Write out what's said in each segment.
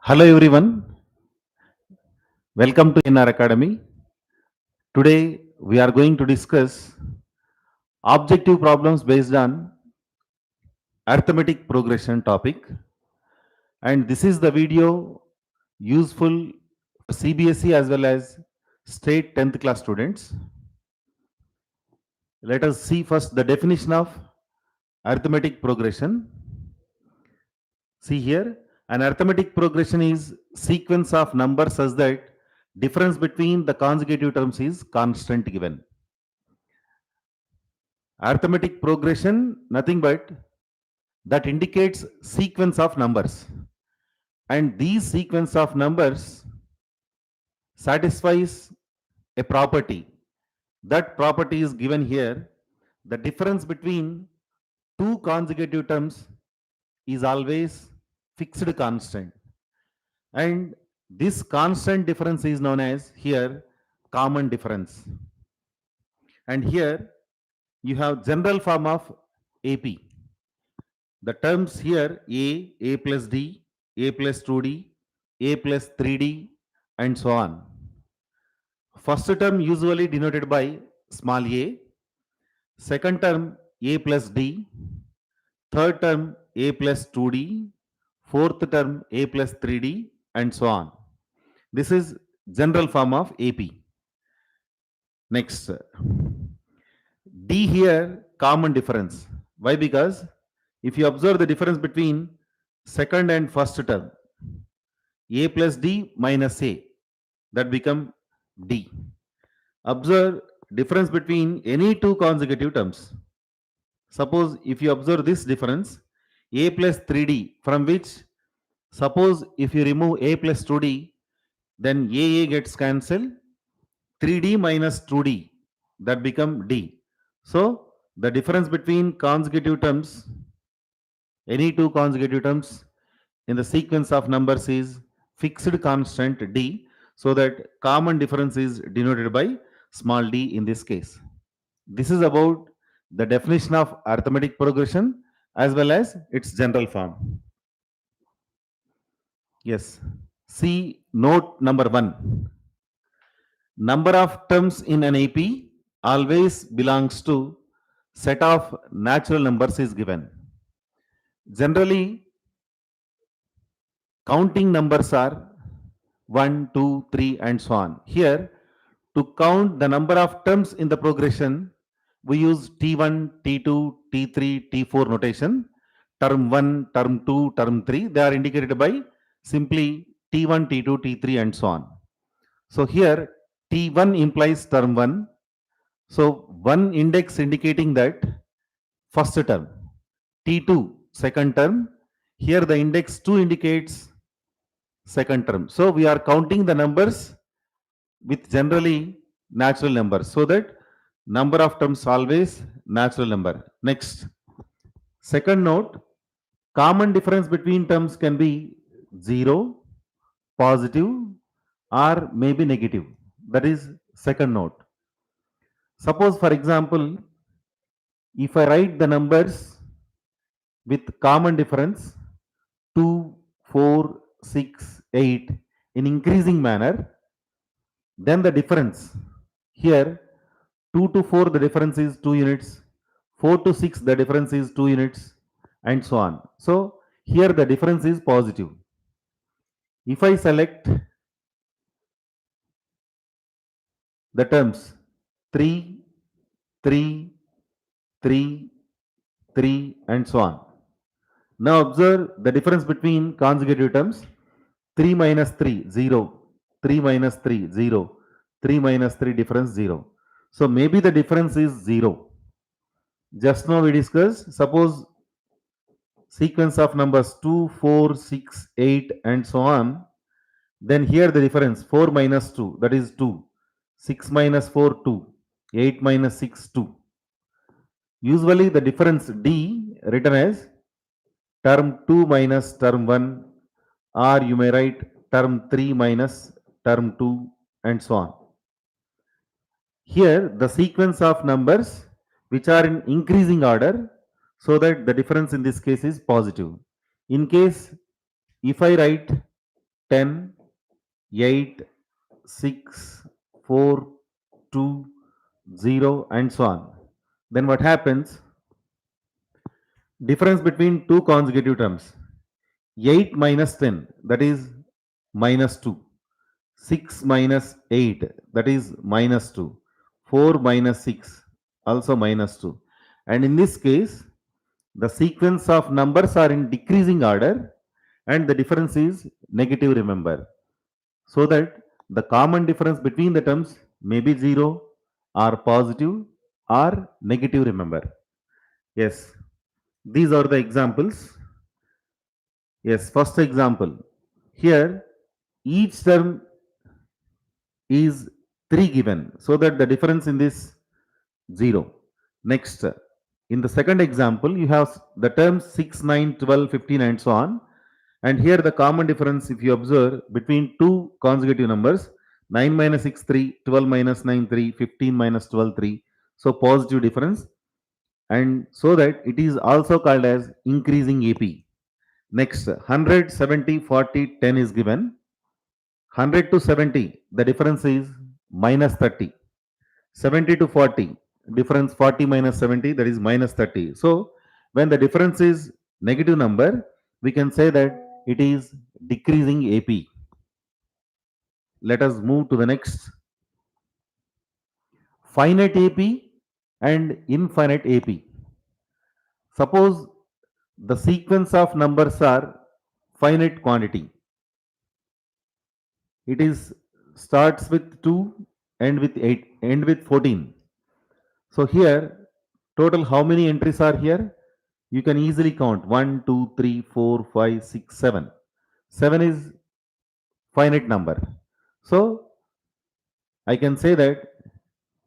Hello everyone, welcome to NR Academy. Today we are going to discuss objective problems based on arithmetic progression topic, and this is the video useful for CBSE as well as state 10th class students. Let us see first the definition of arithmetic progression. See here, an arithmetic progression is sequence of numbers such that difference between the consecutive terms is constant given. Arithmetic progression, nothing but that indicates sequence of numbers, and these sequence of numbers satisfies a property. That property is given here. The difference between two consecutive terms is always fixed constant, and this constant difference is known as here common difference. And here you have general form of AP. The terms here A plus D, A plus 2D, A plus 3D, and so on. First term usually denoted by small a, second term A plus D, third term A plus 2D, fourth term A plus 3D, and so on. This is general form of AP. Next, D here common difference. Why? Because if you observe the difference between second and first term, A plus D minus A, that become D. Observe difference between any two consecutive terms. Suppose if you observe this difference, A plus 3D, from which suppose if you remove A plus 2D, then AA gets cancelled, 3D minus 2D, that become D. So the difference between consecutive terms, any two consecutive terms in the sequence of numbers is fixed constant D, so that common difference is denoted by small d in this case. This is about the definition of arithmetic progression as well as its general form. Yes. See note number 1. Number of terms in an AP always belongs to set of natural numbers is given. Generally, counting numbers are 1, 2, 3, and so on. Here, to count the number of terms in the progression, we use T1, T2, T3, T4 notation. Term 1, term 2, term 3, they are indicated by simply T1, T2, T3, and so on. So here, T1 implies term 1. So 1 index indicating that first term. T2, second term. Here the index 2 indicates second term. So we are counting the numbers with generally natural numbers, so that number of terms always natural number. Next, second note, common difference between terms can be 0, positive, or maybe negative. That is second note. Suppose for example, if I write the numbers with common difference 2, 4, 6, 8 in increasing manner, then the difference here 2 to 4 the difference is 2 units, 4 to 6 the difference is 2 units, and so on. So here the difference is positive. If I select the terms 3, 3, 3, 3, and so on. Now observe the difference between consecutive terms. 3 minus 3, 0. 3 minus 3, 0. 3 minus 3 difference 0. So maybe the difference is 0. Just now we discussed, suppose sequence of numbers 2, 4, 6, 8, and so on. Then here the difference 4 minus 2, that is 2. 6 minus 4, 2. 8 minus 6, 2. Usually the difference D written as term 2 minus term 1, or you may write term 3 minus term 2, and so on. Here the sequence of numbers which are in increasing order, so that the difference in this case is positive. In case if I write 10, 8, 6, 4, 2, 0, and so on. Then what happens? Difference between two consecutive terms. 8 minus 10, that is minus 2. 6 minus 8, that is minus 2. 4 minus 6, also minus 2. And in this case, the sequence of numbers are in decreasing order and the difference is negative, remember. So that the common difference between the terms may be 0 or positive or negative, remember. Yes, these are the examples. Yes, first example. Here, each term is 3 given, so that the difference in this 0. Next, in the second example, you have the terms 6, 9, 12, 15, and so on. And here the common difference, if you observe, between two consecutive numbers, 9 minus 6, 3, 12 minus 9, 3, 15 minus 12, 3. So positive difference. And so that it is also called as increasing AP. Next, 100, 70, 40, 10 is given. 100 to 70, the difference is minus 30. 70 to 40, difference 40 minus 70, that is minus 30. So, when the difference is negative number, we can say that it is decreasing AP. Let us move to the next. Finite AP and infinite AP. Suppose the sequence of numbers are finite quantity. It is starts with 2, end with 8, end with 14. So here, total how many entries are here? You can easily count 1, 2, 3, 4, 5, 6, 7. 7 is finite number. So I can say that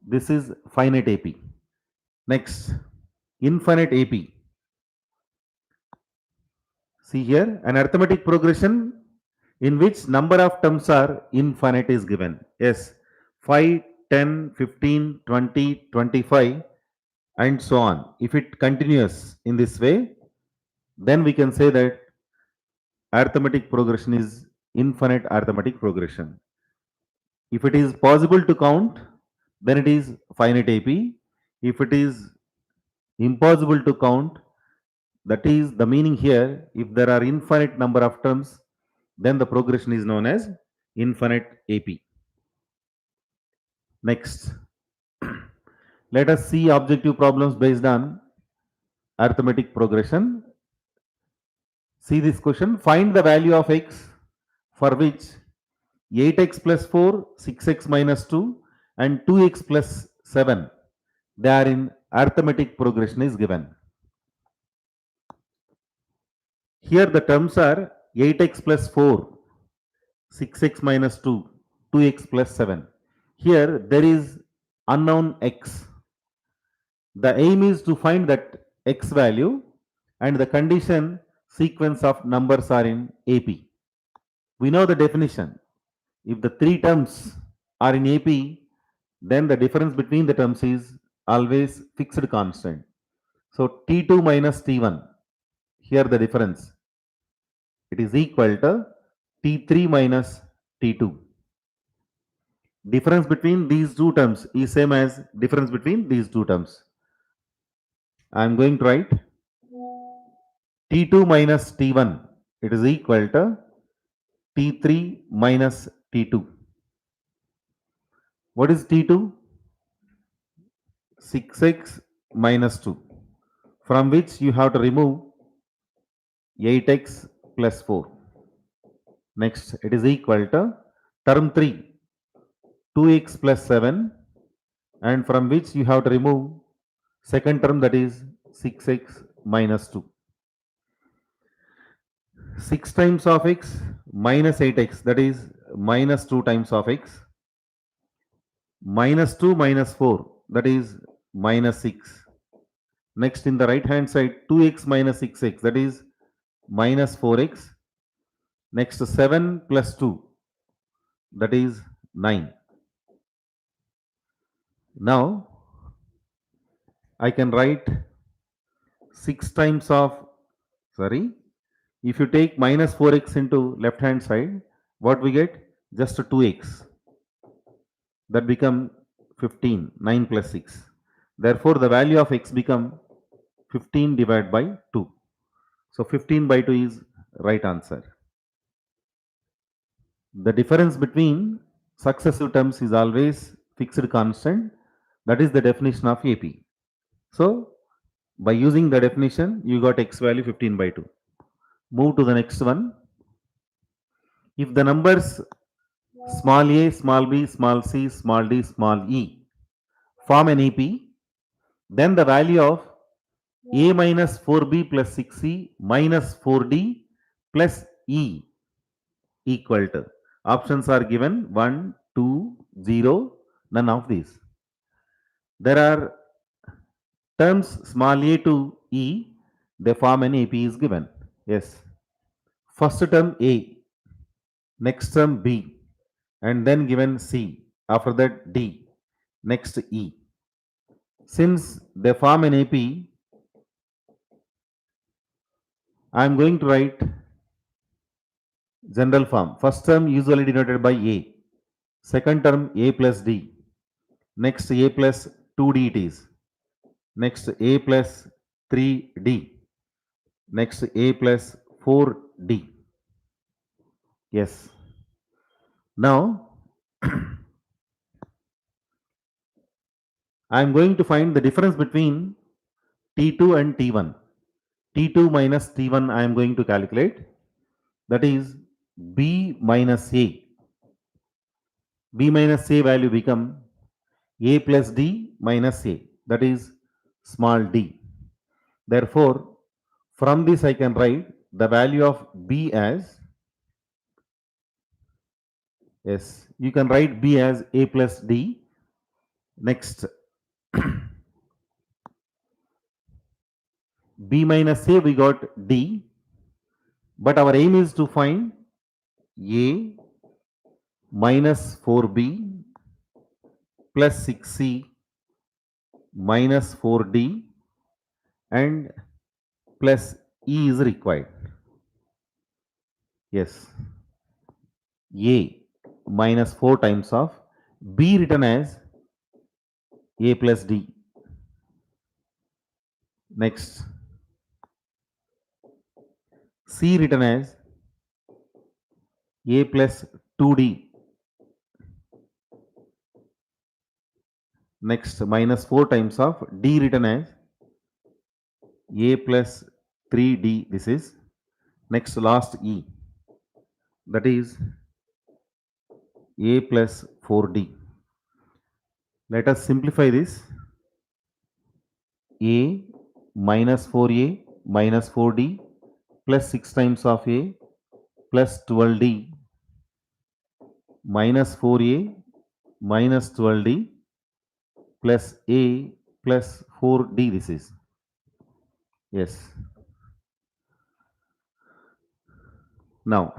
this is finite AP. Next, infinite AP. See here, an arithmetic progression in which number of terms are infinite is given. Yes, 5, 10, 15, 20, 25, and so on. If it continues in this way, then we can say that arithmetic progression is infinite arithmetic progression. If it is possible to count, then it is finite AP. If it is impossible to count, that is the meaning here. If there are infinite number of terms, then the progression is known as infinite AP. Next, let us see objective problems based on arithmetic progression. See this question. Find the value of x for which 8x plus 4, 6x minus 2 and 2x plus 7, they are in arithmetic progression is given. Here the terms are 8x plus 4, 6x minus 2, 2x plus 7. Here there is unknown x. The aim is to find that x value and the condition sequence of numbers are in AP. We know the definition. If the three terms are in AP, then the difference between the terms is always fixed constant. So T2 minus T1, here the difference, it is equal to T3 minus T2. Difference between these two terms is same as difference between these two terms. I am going to write T2 minus T1, it is equal to T3 minus T2. What is T2? 6x minus 2, from which you have to remove 8x plus 4. Next, it is equal to term 3, 2x plus 7, and from which you have to remove second term, that is 6x minus 2. 6 times of x minus 8x, that is minus 2 times of x, minus 2 minus 4, that is minus 6. Next, in the right hand side, 2x minus 6x, that is minus 4x. Next, 7 plus 2, that is 9. Now, I can write 6 times of, sorry, if you take minus 4x into left hand side, What we get? Just 2x. That become 15, 9 plus 6. Therefore, the value of x become 15 divided by 2. So 15 by 2 is right answer. The difference between successive terms is always fixed constant. That is the definition of AP. So by using the definition, you got x value 15 by 2. Move to the next one. If the numbers small a, small b, small c, small d, small e form an AP, then the value of a minus 4b plus 6c minus 4d plus e equal to. Options are given 1, 2, 0, none of these. There are terms small a to e, they form an AP is given. Yes. First term A, next term B, and then given C, after that D, next E. Since they form an AP, I am going to write general form. First term usually denoted by A, second term A plus D, next A plus 2D it is, next A plus 3D, next A plus 4D. Yes. Now, I am going to find the difference between T2 and T1. T2 minus T1 I am going to calculate. That is B minus A. B minus A value become A plus D minus A. That is small d. Therefore, from this I can write the value of B as, yes, you can write B as A plus D. Next, B minus A we got D, but our aim is to find A minus 4B plus 6C minus 4D and plus E is required. Yes. A minus 4 times of B written as A plus D. Next, C written as A plus 2D. Next, minus 4 times of D written as A plus 3D. This is next last E. That is A plus 4D. Let us simplify this. A minus 4A minus 4D plus 6 times of A plus 12D minus 4A minus 12D plus A plus 4D this is. Yes. Now,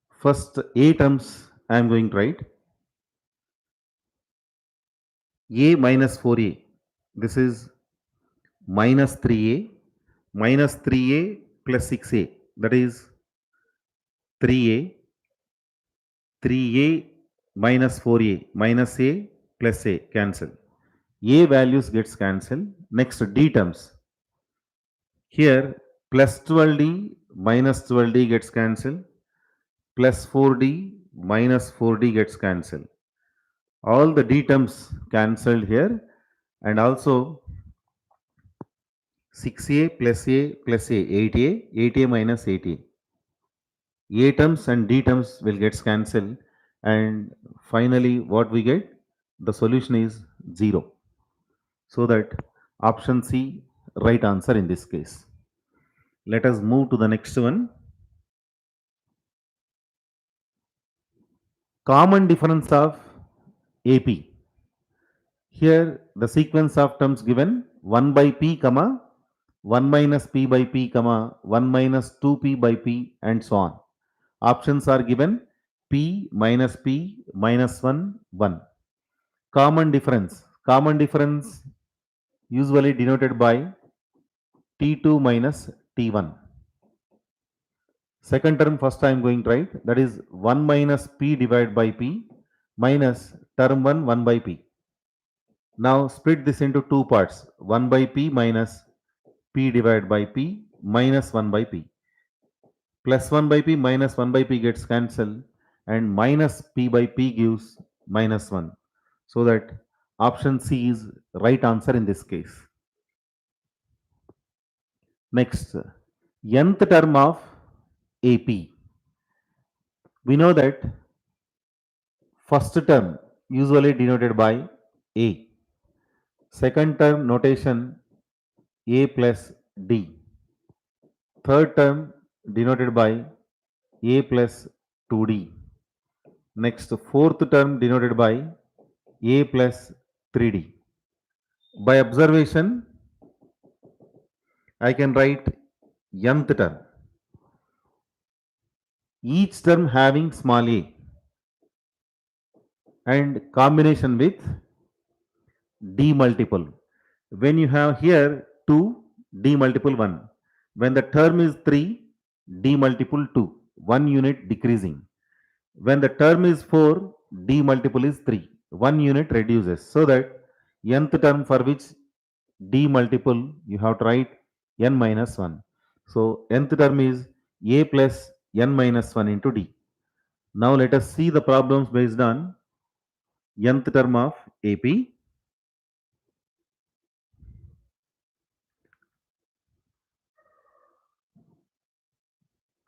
first A terms I am going to write. A minus 4A. This is minus 3A minus 3A plus 6A. That is 3A. 3A minus 4A minus A plus A cancel. A values gets cancelled. Next D terms. Here plus 12D minus 12D gets cancelled. Plus 4D minus 4D gets cancelled. All the D terms cancelled here, and also 6A plus A plus A, 8A, 8A minus 8A. A terms and D terms will get cancelled, and finally what we get? The solution is 0. So that option C right answer in this case. Let us move to the next one. Common difference of AP. Here the sequence of terms given 1 by P comma 1 minus P by P comma 1 minus 2P by P and so on. Options are given P minus P minus 1 1. Common difference. Common difference usually denoted by T2 minus T1. Second term first I am going to write, that is 1 minus p divided by p minus term 1 by p. Now split this into two parts, 1 by p minus p divided by p minus 1 by p. Plus 1 by p minus 1 by p gets cancelled and minus p by p gives minus 1. So that option C is right answer in this case. Next, nth term of AP. We know that first term usually denoted by A. Second term notation A plus D. Third term denoted by A plus 2D. Next, fourth term denoted by A plus 3D. By observation, I can write nth term. Each term having small a and combination with d multiple. When you have here 2, d multiple 1. When the term is 3, d multiple 2, 1 unit decreasing. When the term is 4, d multiple is 3, 1 unit reduces. So that nth term for which d multiple you have to write n minus 1. So nth term is a plus n minus 1 into d. Now let us see the problems based on nth term of AP.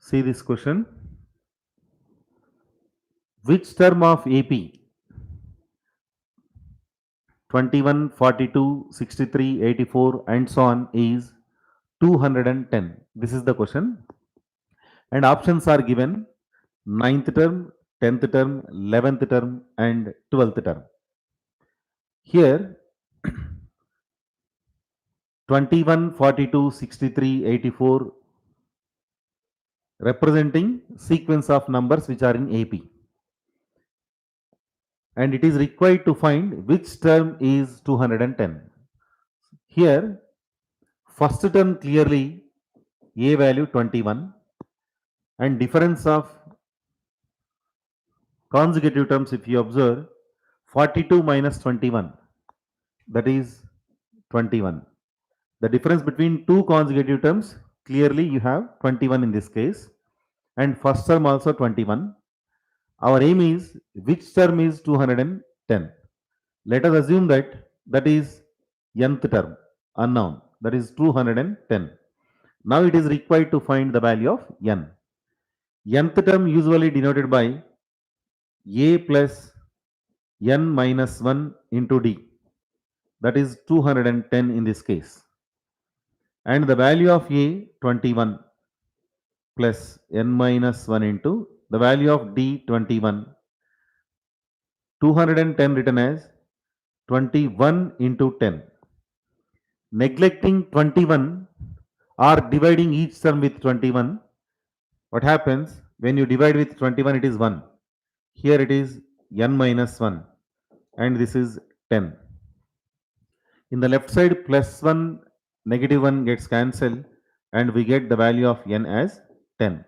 See this question. Which term of AP 21, 42, 63, 84 and so on is 210? This is the question. And options are given: ninth term, 10th term, 11th term and 12th term. Here 21, 42, 63, 84 representing sequence of numbers which are in AP. And it is required to find which term is 210. Here, first term clearly a value 21 and difference of consecutive terms, if you observe, 42 minus 21, that is 21. The difference between two consecutive terms, clearly you have 21 in this case, and first term also 21. Our aim is which term is 210. Let us assume that is nth term, unknown, that is 210. Now it is required to find the value of n. Nth term usually denoted by a plus n minus 1 into d, that is 210 in this case. And the value of a 21 plus n minus 1 into the value of d 21, 210 written as 21 into 10. Neglecting 21 or dividing each term with 21, what happens when you divide with 21? It is 1. Here it is n minus 1 and this is 10. In the left side, plus 1, negative 1 gets cancelled and we get the value of n as 10.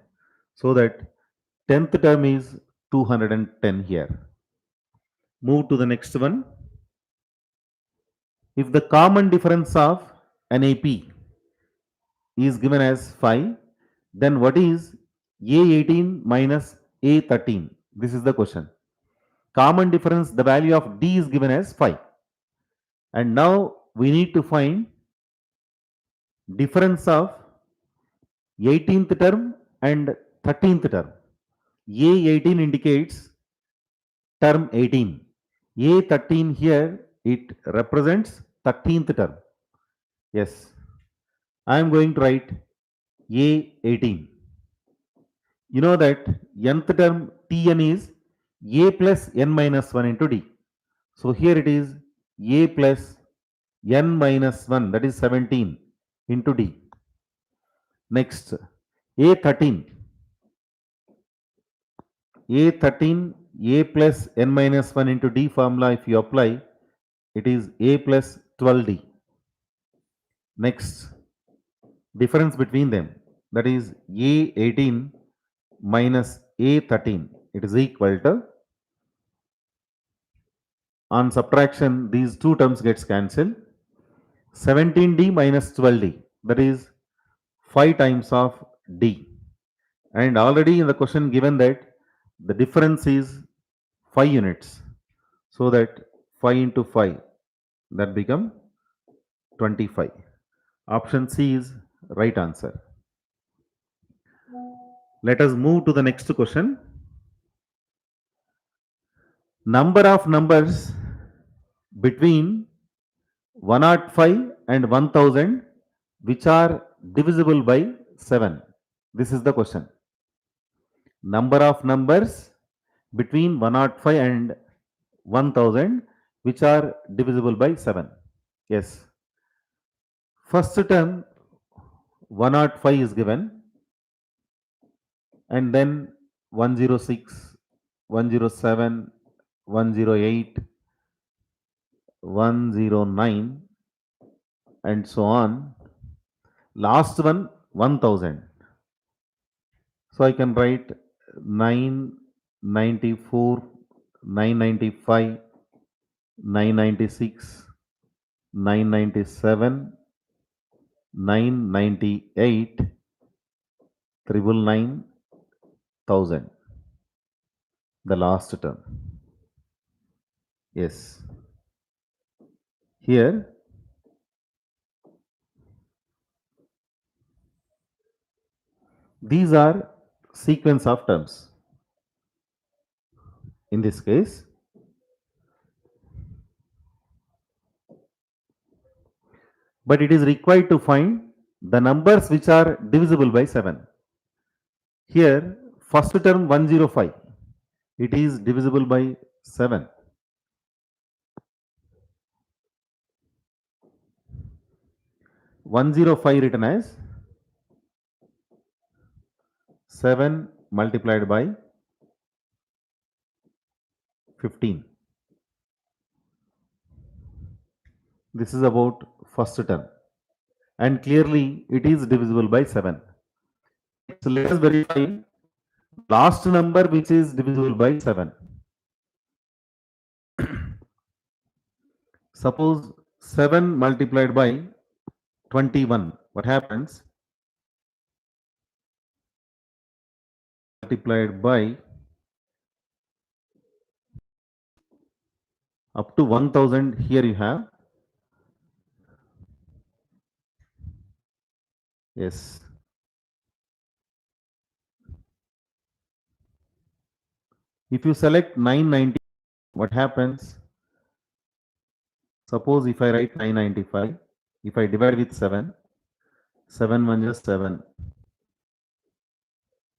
So that 10th term is 210 here. Move to the next one. If the common difference of an AP is given as 5, then what is A18 minus A13? This is the question. Common difference, the value of D is given as 5. And now we need to find difference of 18th term and 13th term. A18 indicates term 18. A13 here, it represents 13th term. Yes, I am going to write A18. You know that nth term Tn is a plus n minus 1 into d. So here it is a plus n minus 1, that is 17 into d. Next, A13. A13, a plus n minus 1 into d formula, if you apply, it is a plus 12d. Next, difference between them, that is A18 minus A13. It is equal to, on subtraction, these two terms gets cancelled. 17D minus 12D, that is 5 times of D. And already in the question given that the difference is 5 units. So that 5 into 5, that become 25. Option C is right answer. Let us move to the next question. Number of numbers between 105 and 1000 which are divisible by 7. This is the question. Number of numbers between 105 and 1000 which are divisible by 7. Yes. First term 105 is given, and then 106, 107, 108, 109, and so on. Last one 1000. So I can write 994, 995, 996, 997, 998, 999, 1000. The last term. Yes. Here these are sequence of terms. In this case, but it is required to find the numbers which are divisible by 7. Here, first term 105, it is divisible by 7. 105 written as 7 multiplied by 15. This is about first term, and clearly it is divisible by 7. So let us verify last number which is divisible by 7. Suppose 7 multiplied by 21. What happens? Multiplied by up to 1000. Here you have. Yes. If you select 990, what happens? Suppose if I write 995, if I divide with 7, 7 1 is 7.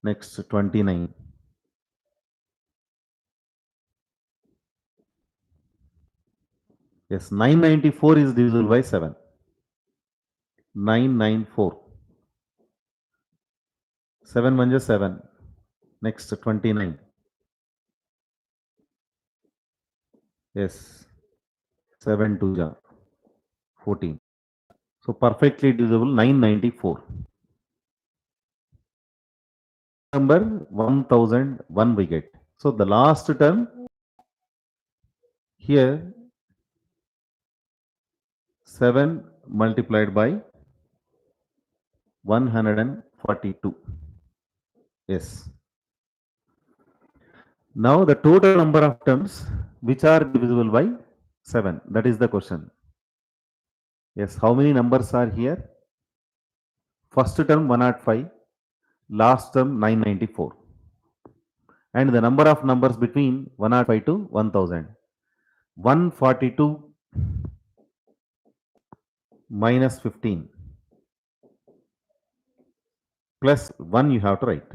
Next 29. Yes, 994 is divisible by 7. 994. 7 1 is 7. Next 29. Yes, 7 2 ja 14. So perfectly divisible 994. Number 1001 we get. So the last term here 7 multiplied by 142. Yes. Now the total number of terms which are divisible by 7. That is the question. Yes. How many numbers are here? First term 105, last term 994. And the number of numbers between 105 to 1000. 142 minus 15 plus 1 you have to write.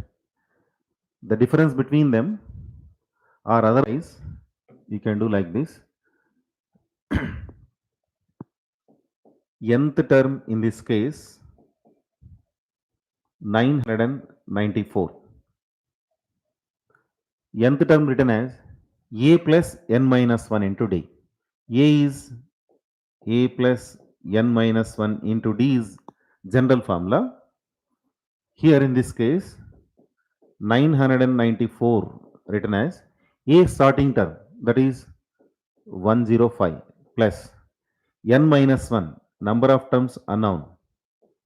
The difference between them, or otherwise you can do like this. Nth term in this case 994. Nth term written as a plus n minus 1 into d. A is a plus n minus 1 into d is general formula. Here in this case 994 written as a starting term, that is 105, plus n minus 1 number of terms unknown,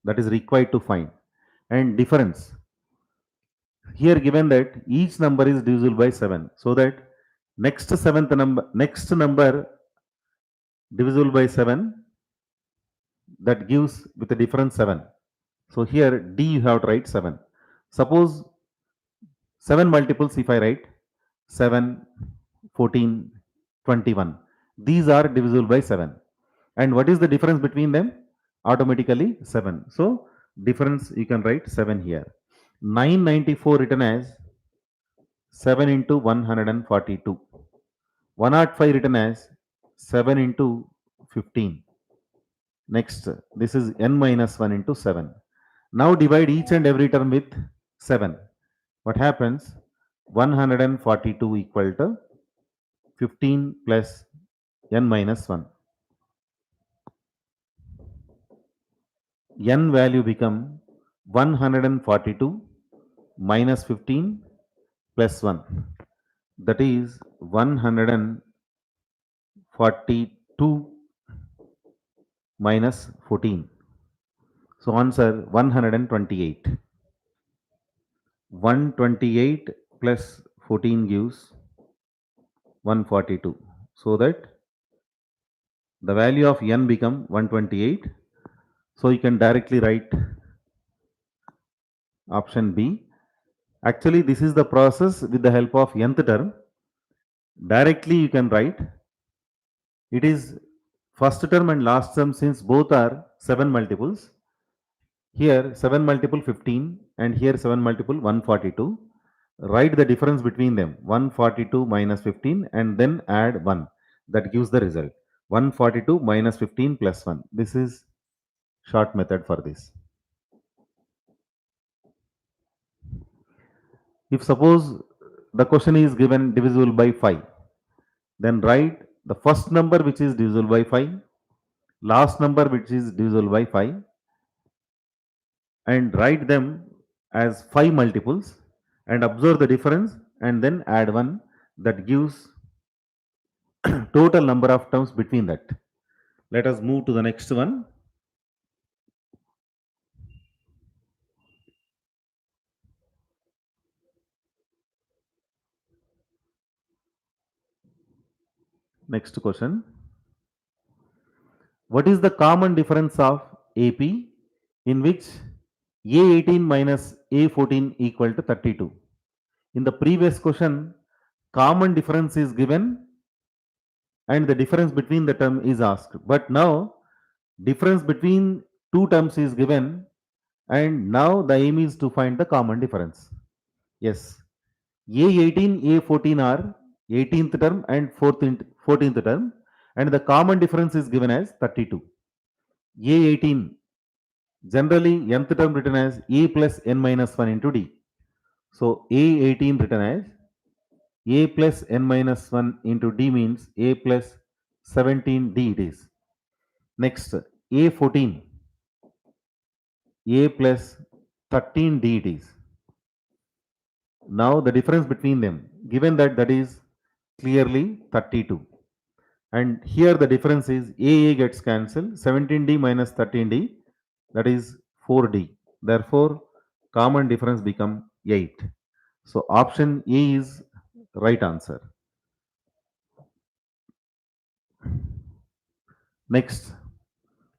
that is required to find, and difference here given that each number is divisible by 7, so that next number divisible by 7, that gives with a difference 7. So here d you have to write 7. Suppose 7 multiples if I write 7, 14, 21, these are divisible by 7. And what is the difference between them? Automatically 7. So difference you can write 7 here. 994 written as 7 into 142. 105 written as 7 into 15. Next, this is n minus 1 into 7. Now divide each and every term with 7. What happens? 142 equal to 15 plus n minus 1. N value become 142 minus 15 plus 1. That is 142 minus 14. So answer 128. 128 plus 14 gives 142. So that the value of n become 128. So you can directly write option B. Actually, this is the process with the help of nth term. Directly you can write it is first term and last term, since both are 7 multiples. Here 7 multiple 15 and here 7 multiple 142. Write the difference between them, 142 minus 15, and then add 1. That gives the result 142 minus 15 plus 1. This is short method for this. If suppose the question is given divisible by 5, then write the first number which is divisible by 5, last number which is divisible by 5, and write them as 5 multiples and observe the difference and then add 1. That gives total number of terms between that. Let us move to the next one. Next question. What is the common difference of AP in which A18 minus A14 equal to 32? In the previous question, common difference is given and the difference between the term is asked. But now difference between two terms is given, and now the aim is to find the common difference. Yes, A18, A14 are 18th term and 14th term, and the common difference is given as 32. A18, generally nth term written as A plus n minus 1 into D. So A18 written as A plus n minus 1 into D means A plus 17D it is. Next, A14, A plus 13D it is. Now the difference between them, given that that is clearly 32. And here the difference is AA gets cancelled, 17D minus 13D, that is 4D. Therefore, common difference become 8. So option A is right answer. Next,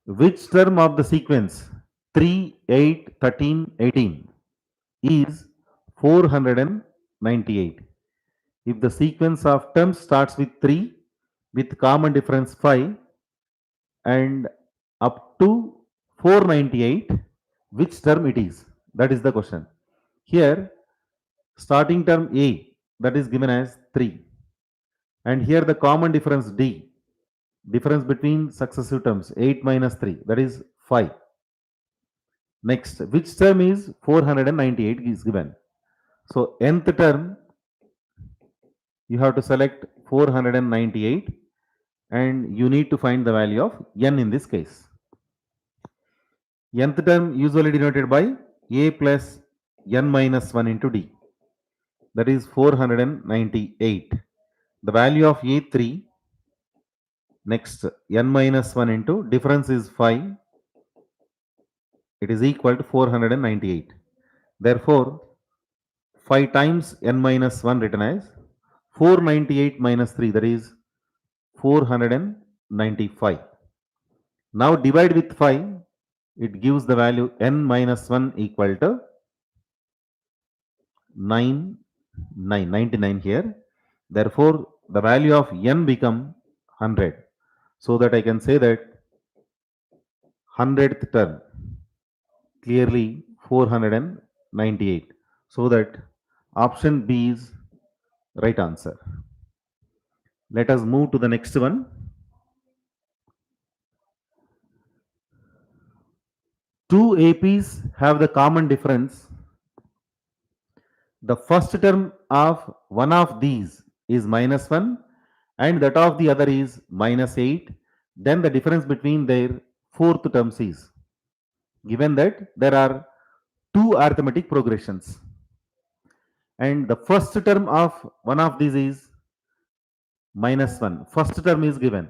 which term of the sequence 3, 8, 13, 18 is 498? If the sequence of terms starts with 3 with common difference 5 and up to 498, which term it is? That is the question. Here, starting term A, that is given as 3. And here the common difference D, difference between successive terms 8 minus 3, that is 5. Next, which term is 498 is given? So nth term, you have to select 498 and you need to find the value of n in this case. Nth term usually denoted by A plus n minus 1 into D. that is 498. The value of A3, next n minus 1 into difference is 5, it is equal to 498. Therefore, 5 times n minus 1 written as 498 minus 3, that is 495. Now divide with 5, it gives the value n minus 1 equal to 99 here. Therefore, the value of n become 100. So that I can say that 100th term clearly 498. So that option B is right answer. Let us move to the next one. Two APs have the common difference. The first term of one of these is minus 1 and that of the other is minus 8. Then the difference between their fourth terms is given that there are two arithmetic progressions. And the first term of one of these is minus 1. First term is given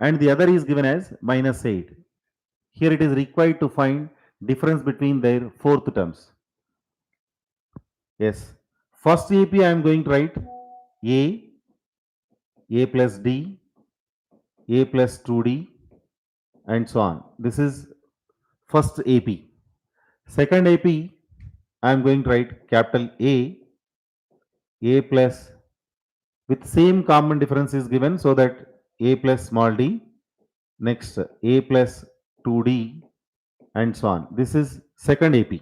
and the other is given as minus 8. Here it is required to find difference between their fourth terms. Yes. First AP I am going to write A plus D, A plus 2D and so on. This is first AP. Second AP I am going to write capital A plus with same common difference is given so that A plus small d, next A plus 2D and so on. This is second AP.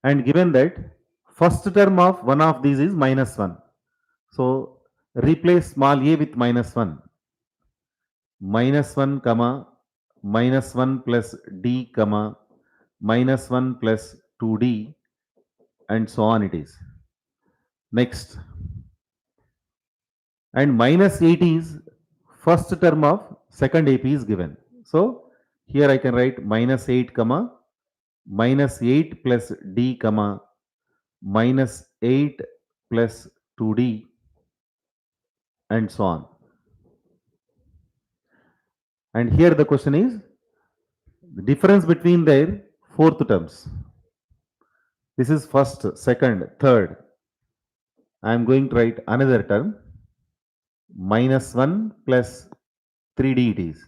And given that first term of one of these is minus 1. So replace small a with minus 1. Minus 1 comma minus 1 plus d comma minus 1 plus 2d and so on it is. Next. And minus 8 is first term of second AP is given. So here I can write minus 8 comma minus 8 plus d comma minus 8 plus 2d and so on. And here the question is the difference between their fourth terms. This is first, second, third. I am going to write another term minus 1 plus 3d it is.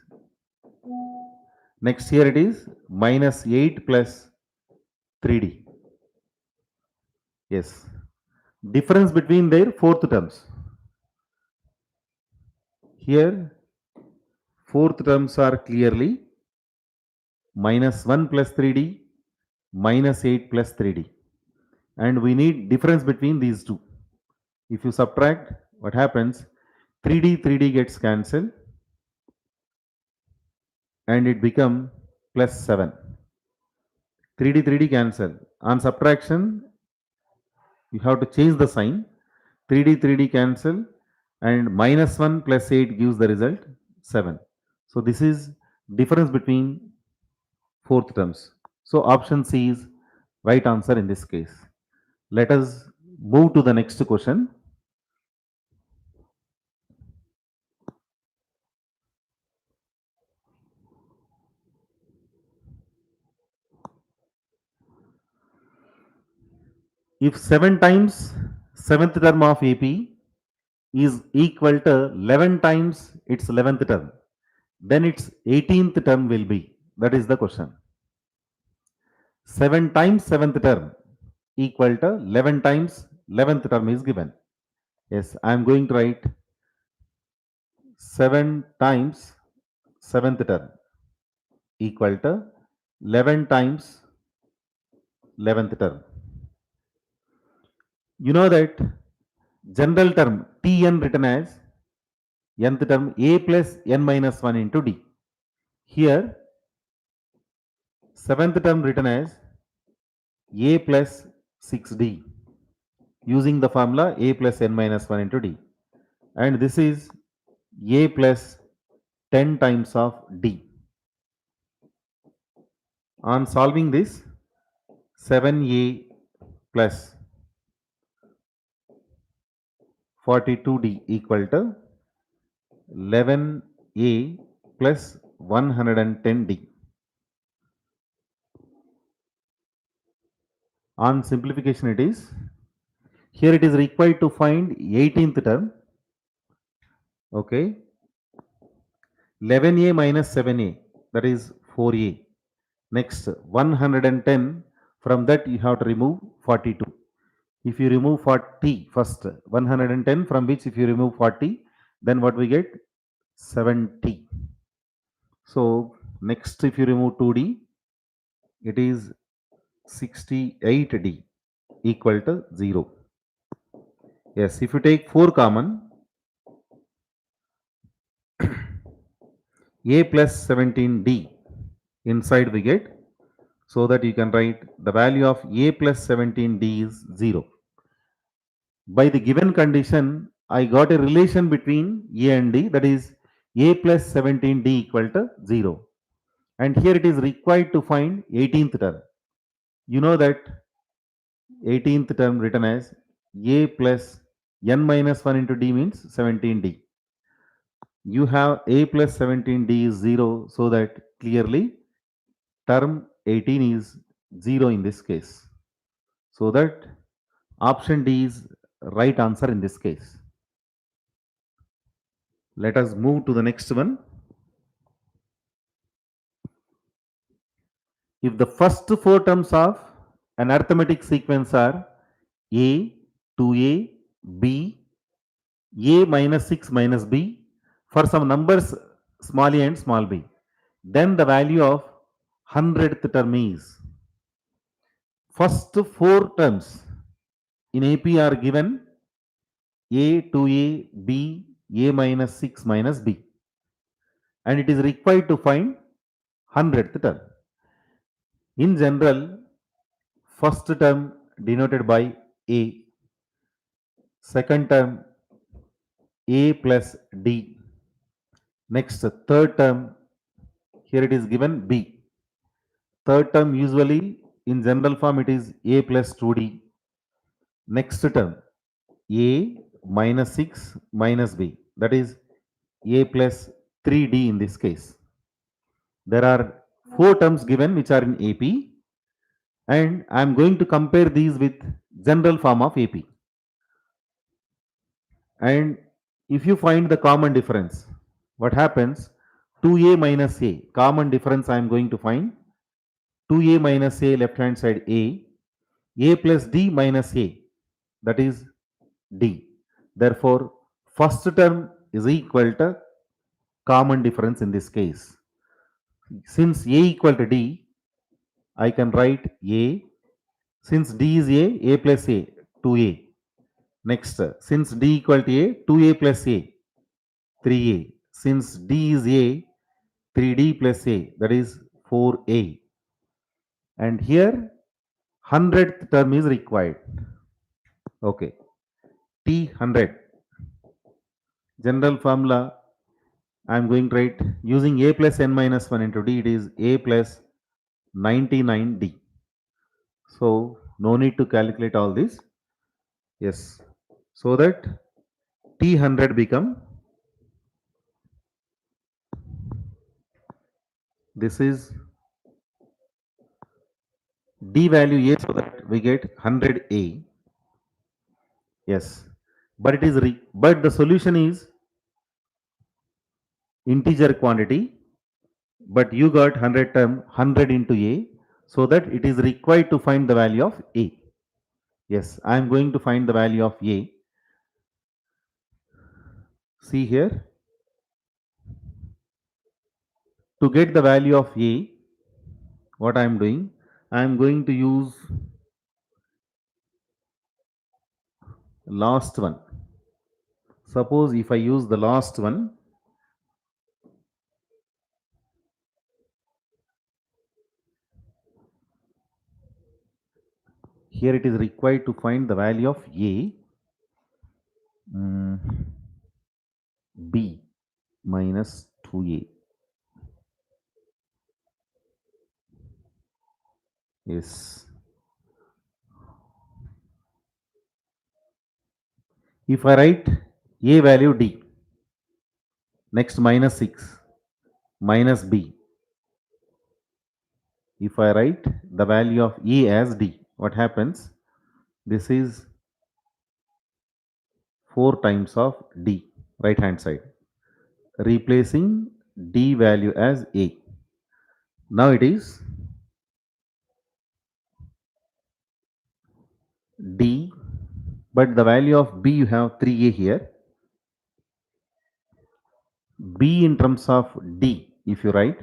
Next here it is minus 8 plus 3d. Yes. Difference between their fourth terms. Here fourth terms are clearly minus 1 plus 3d, minus 8 plus 3d. And we need difference between these two. If you subtract, what happens? 3d gets cancelled and it become plus 7. 3d cancel. On subtraction, you have to change the sign. 3d cancel and minus 1 plus 8 gives the result 7. So this is difference between fourth terms. So option C is right answer in this case. Let us move to the next question. If 7 times 7th term of AP is equal to 11 times its 11th term, then its 18th term will be. That is the question. 7 times 7th term equal to 11 times 11th term is given. Yes, I am going to write 7 times 7th term equal to 11 times 11th term. You know that general term Tn written as nth term a plus n minus 1 into d. Here 7th term written as a plus 6d using the formula a plus n minus 1 into d. And this is a plus 10 times of d. On solving this, 7a plus 42D equal to 11A plus 110D. On simplification it is, here it is required to find 18th term, okay, 11A minus 7A, that is 4A. Next 110, from that you have to remove 42. If you remove 40 first, 110 from which if you remove 40, then what we get? 70. So next if you remove 2D, it is 68D equal to 0. Yes, if you take 4 common, A plus 17D inside we get, so that you can write the value of A plus 17D is 0. By the given condition, I got a relation between A and D, that is A plus 17D equal to 0. And here it is required to find 18th term. You know that 18th term written as A plus n minus 1 into D means 17D. You have A plus 17D is 0, so that clearly term 18 is 0 in this case. So that option D is right answer in this case. Let us move to the next one. If the first four terms of an arithmetic sequence are A, 2A, B, A minus 6 minus B, for some numbers small a and small b, then the value of 100th term is, first four terms in AP are given A, 2A, B, A minus 6 minus B, and it is required to find 100th term. In general, first term denoted by A, second term A plus D, next third term, here it is given B. Third term usually in general form it is A plus 2D. Next term A minus 6 minus B, that is A plus 3D in this case. There are four terms given which are in AP, and I am going to compare these with general form of AP. And if you find the common difference, what happens? 2A minus A, common difference I am going to find. 2A minus A, left hand side A plus D minus A, that is D. Therefore, first term is equal to common difference in this case. Since A equal to D, I can write A. Since D is A plus A, 2A. Next, since D equal to A, 2A plus A, 3A. Since D is A, 3D plus A, that is 4A. And here, 100th term is required. Okay. T100. General formula, I am going to write using A plus n minus 1 into D, it is A plus 99D. So, no need to calculate all this. Yes. So that T100 become, this is D value A, so that we get 100A. Yes. But it is, but the solution is integer quantity, but you got 100 term 100 into A, so that it is required to find the value of A. Yes, I am going to find the value of A. See here, to get the value of A, what I am doing, I am going to use last one. Suppose if I use the last one, here it is required to find the value of A, B minus 2A. Yes. If I write A value D, next minus 6, minus B. If I write the value of A as D, what happens? This is 4 times of D, right hand side, replacing D value as A. Now it is D, but the value of B you have 3A here. B in terms of D, if you write,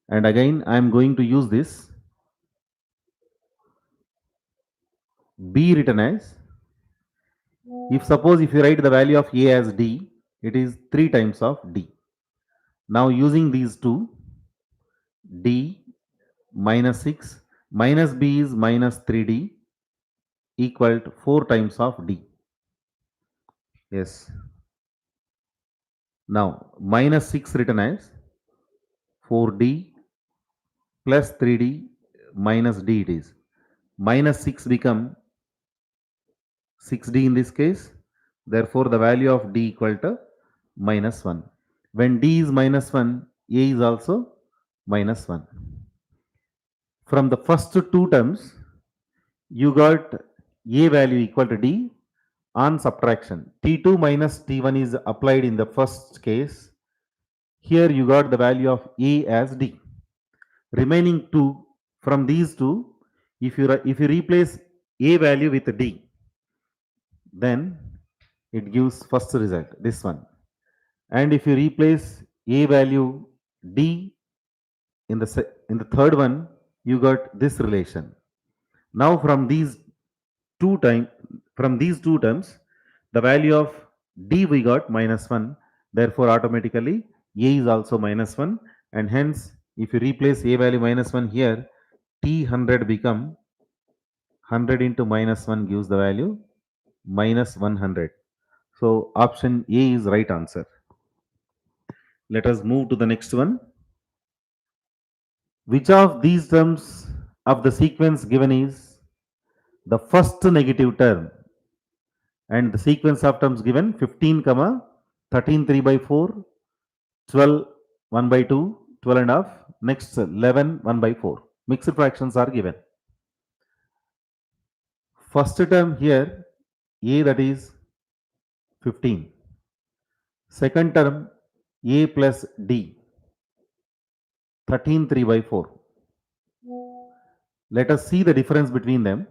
and again I am going to use this B written as, if suppose if you write the value of A as D, it is 3 times of D. Now using these two, D minus 6 minus B is minus 3D equal to 4 times of D. Yes. Now minus 6 written as 4D plus 3D minus D it is. Minus 6 become 6D in this case. Therefore, the value of D equal to minus 1. When D is minus 1, A is also minus 1. From the first two terms, you got A value equal to D on subtraction. T2 minus T1 is applied in the first case. Here you got the value of A as D. Remaining two, from these two, if you replace A value with D, then it gives first result, this one. And if you replace A value D in the third one, you got this relation. Now from these two terms, the value of D we got minus 1. Therefore, automatically A is also minus 1, and hence if you replace A value minus 1 here, T100 become 100 into minus 1 gives the value minus 100. So option A is right answer. Let us move to the next one. Which of these terms of the sequence given is the first negative term? And the sequence of terms given 15, 13 3 by 4, 12 1 by 2, 12 and a half, next 11 1 by 4. Mixed fractions are given. First term here, A, that is 15. Second term, A plus D, 13 3 by 4. Let us see the difference between them.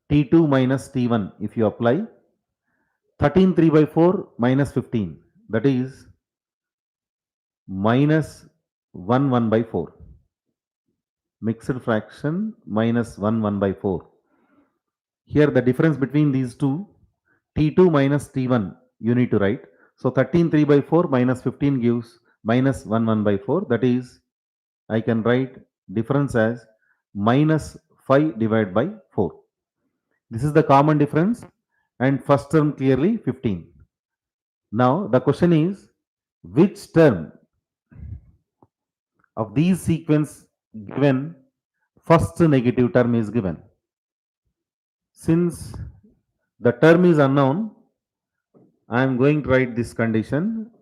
T2 minus T1, if you apply, 13 3 by 4 minus 15, that is minus 1 1 by 4. Mixed fraction minus 1 1 by 4. Here the difference between these two, T2 minus T1, you need to write. So 13 3 by 4 minus 15 gives minus 1 1 by 4. That is, I can write difference as minus 5 divided by 4. This is the common difference, and first term clearly 15. Now the question is, which term of these sequence given first negative term is given? Since the term is unknown, I am going to write this condition.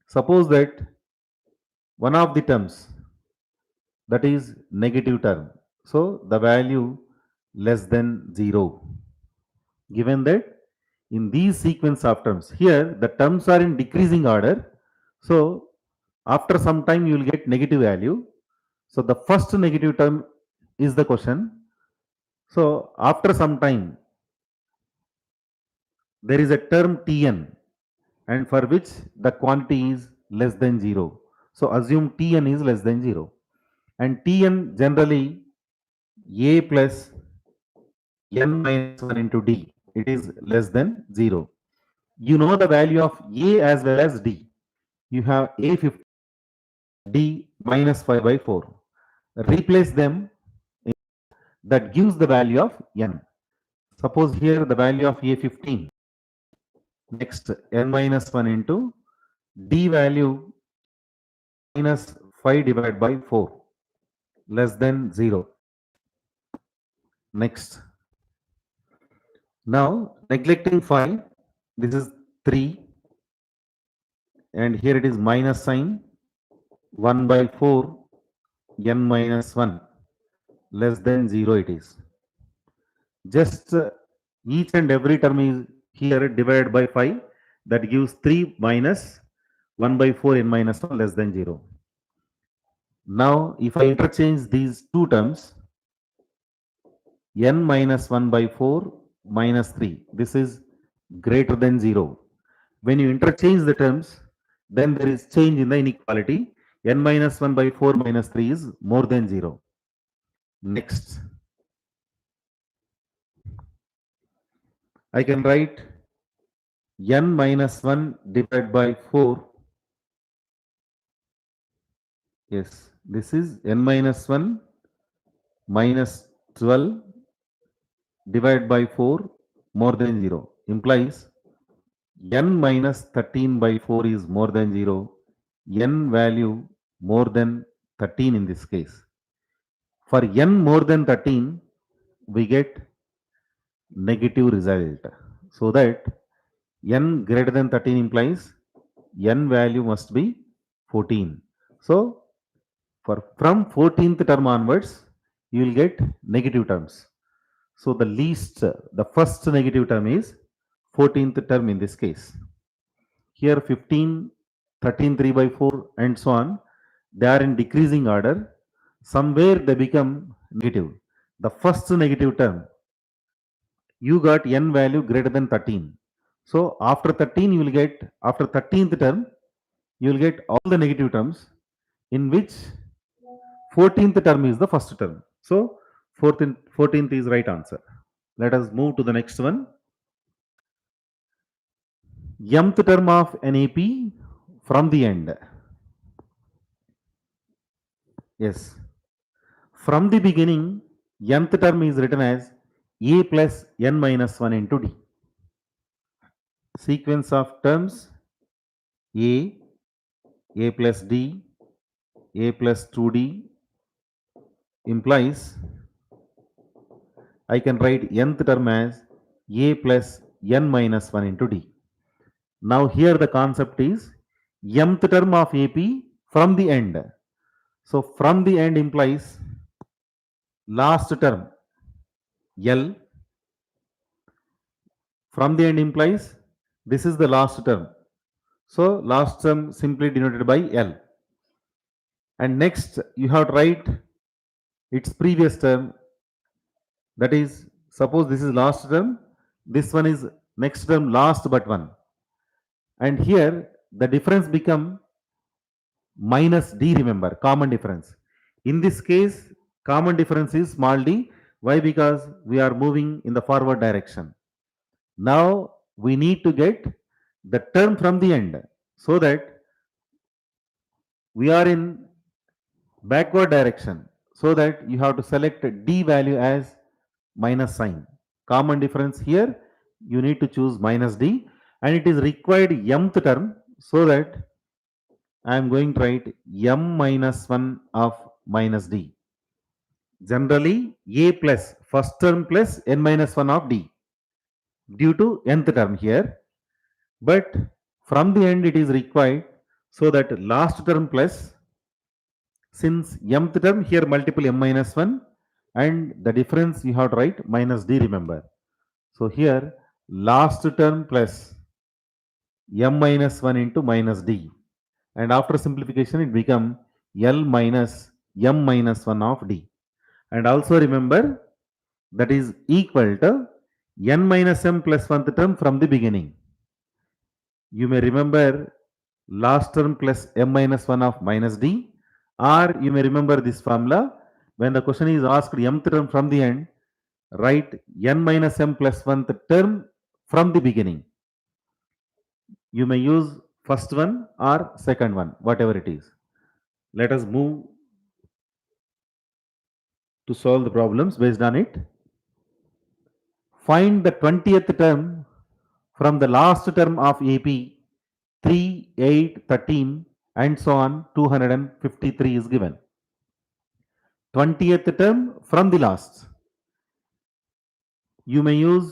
Suppose that one of the terms, that is negative term, so the value less than 0. Given that in these sequence of terms, here the terms are in decreasing order, so after some time you will get negative value. So the first negative term is the question. So after some time there is a term Tn, and for which the quantity is less than 0. So assume Tn is less than 0, and Tn generally A plus n minus 1 into D, it is less than 0. You know the value of A as well as D. You have A 50, D minus 5 by 4. Replace them, that gives the value of n. Suppose here the value of A 15. Next n minus 1 into D value minus 5 divided by 4 less than 0. Next. Now, neglecting 5, this is 3, and here it is minus sign, 1 by 4, n minus 1, less than 0 it is. Just each and every term is here divided by 5, that gives 3 minus 1 by 4 n minus 1 less than 0. Now, if I interchange these two terms, n minus 1 by 4 minus 3, this is greater than 0. When you interchange the terms, then there is change in the inequality. N minus 1 by 4 minus 3 is more than 0. Next, I can write n minus 1 divided by 4. Yes, this is n minus 1 minus 12 divided by 4 more than 0 implies n minus 13 by 4 is more than 0. N value more than 13 in this case. For n more than 13, we get negative result. So that n greater than 13 implies n value must be 14. So from 14th term onwards, you will get negative terms. So the first negative term is 14th term in this case. Here 15, 13, 3 by 4 and so on, they are in decreasing order. Somewhere they become negative. The first negative term, you got n value greater than 13. So after 13, you will get, after 13th term, you will get all the negative terms in which 14th term is the first term. So 14th is right answer. Let us move to the next one. Mth term of an AP from the end. Yes. From the beginning, nth term is written as a plus n minus 1 into d. Sequence of terms a, a plus d, a plus 2d implies I can write nth term as a plus n minus 1 into d. Now here the concept is mth term of AP from the end. So from the end implies last term L. From the end implies this is the last term. So last term simply denoted by L. And next you have to write its previous term. That is, suppose this is last term, this one is next term last but one. And here the difference become minus d, remember, common difference. In this case, common difference is small d. Why? Because we are moving in the forward direction. Now we need to get the term from the end so that we are in backward direction, so that you have to select d value as minus sign. Common difference here, you need to choose minus d, and it is required mth term, so that I am going to write m minus 1 of minus d. Generally, a plus first term plus n minus 1 of d due to nth term here. But from the end it is required, so that last term plus, since mth term here multiple m minus 1 and the difference you have to write minus d, remember. So here last term plus m minus 1 into minus d, and after simplification it become L minus m minus 1 of d. And also remember that is equal to n minus m plus 1th term from the beginning. You may remember last term plus m minus 1 of minus d, or you may remember this formula. When the question is asked mth term from the end, write n minus m plus 1th term from the beginning. You may use first one or second one, whatever it is. Let us move to solve the problems based on it. Find the 20th term from the last term of AP. 3, 8, 13 and so on, 253 is given. 20th term from the last. You may use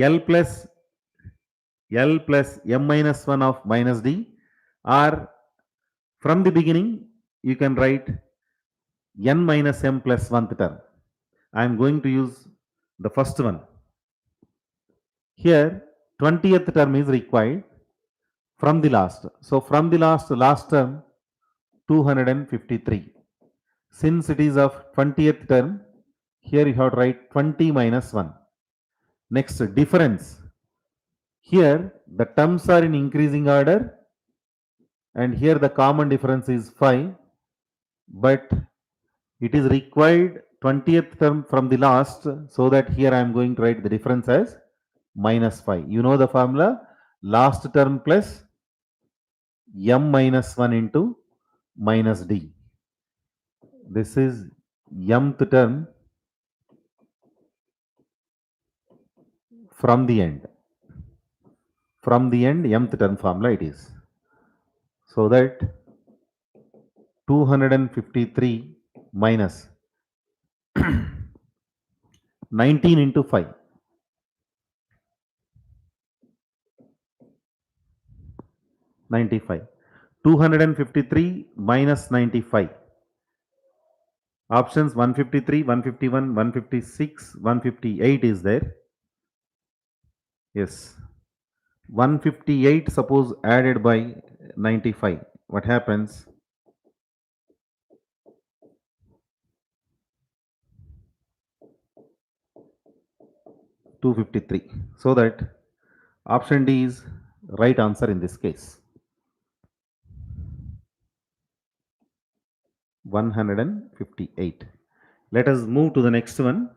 L plus m minus 1 of minus d, or from the beginning you can write n minus m plus 1th term. I am going to use the first one. Here 20th term is required from the last. So from the last term 253. Since it is of 20th term, here you have to write 20 minus 1. Next, difference. Here the terms are in increasing order, and here the common difference is 5, but it is required 20th term from the last, so that here I am going to write the difference as minus 5. You know the formula, last term plus m minus 1 into minus d. This is mth term from the end. From the end, mth term formula it is. So that 253 minus 19 into 5. 95. 253 minus 95. Options 153, 151, 156, 158 is there. Yes. 158 suppose added by 95. What happens? $253. So that option D is right answer in this case. 158. Let us move to the next one.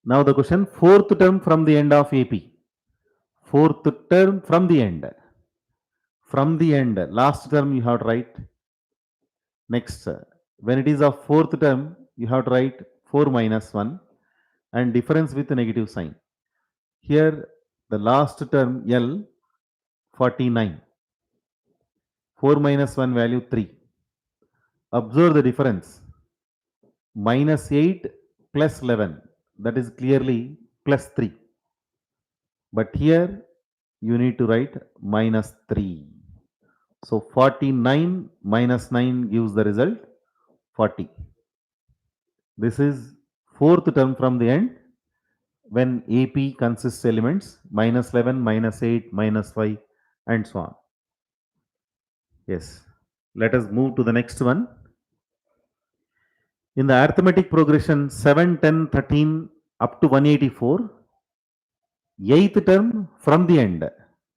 Now the question, fourth term from the end of AP. Fourth term from the end. From the end, last term you have to write. Next, when it is of fourth term, you have to write 4 minus 1 and difference with negative sign. Here the last term L 49. 4 minus 1 value 3. Observe the difference. Minus 8 plus 11. That is clearly plus 3. But here you need to write minus 3. So 49 minus 9 gives the result 40. This is fourth term from the end when AP consists elements minus 11, minus 8, minus 5 and so on. Yes. Let us move to the next one. In the arithmetic progression 7, 10, 13 up to 184, eighth term from the end.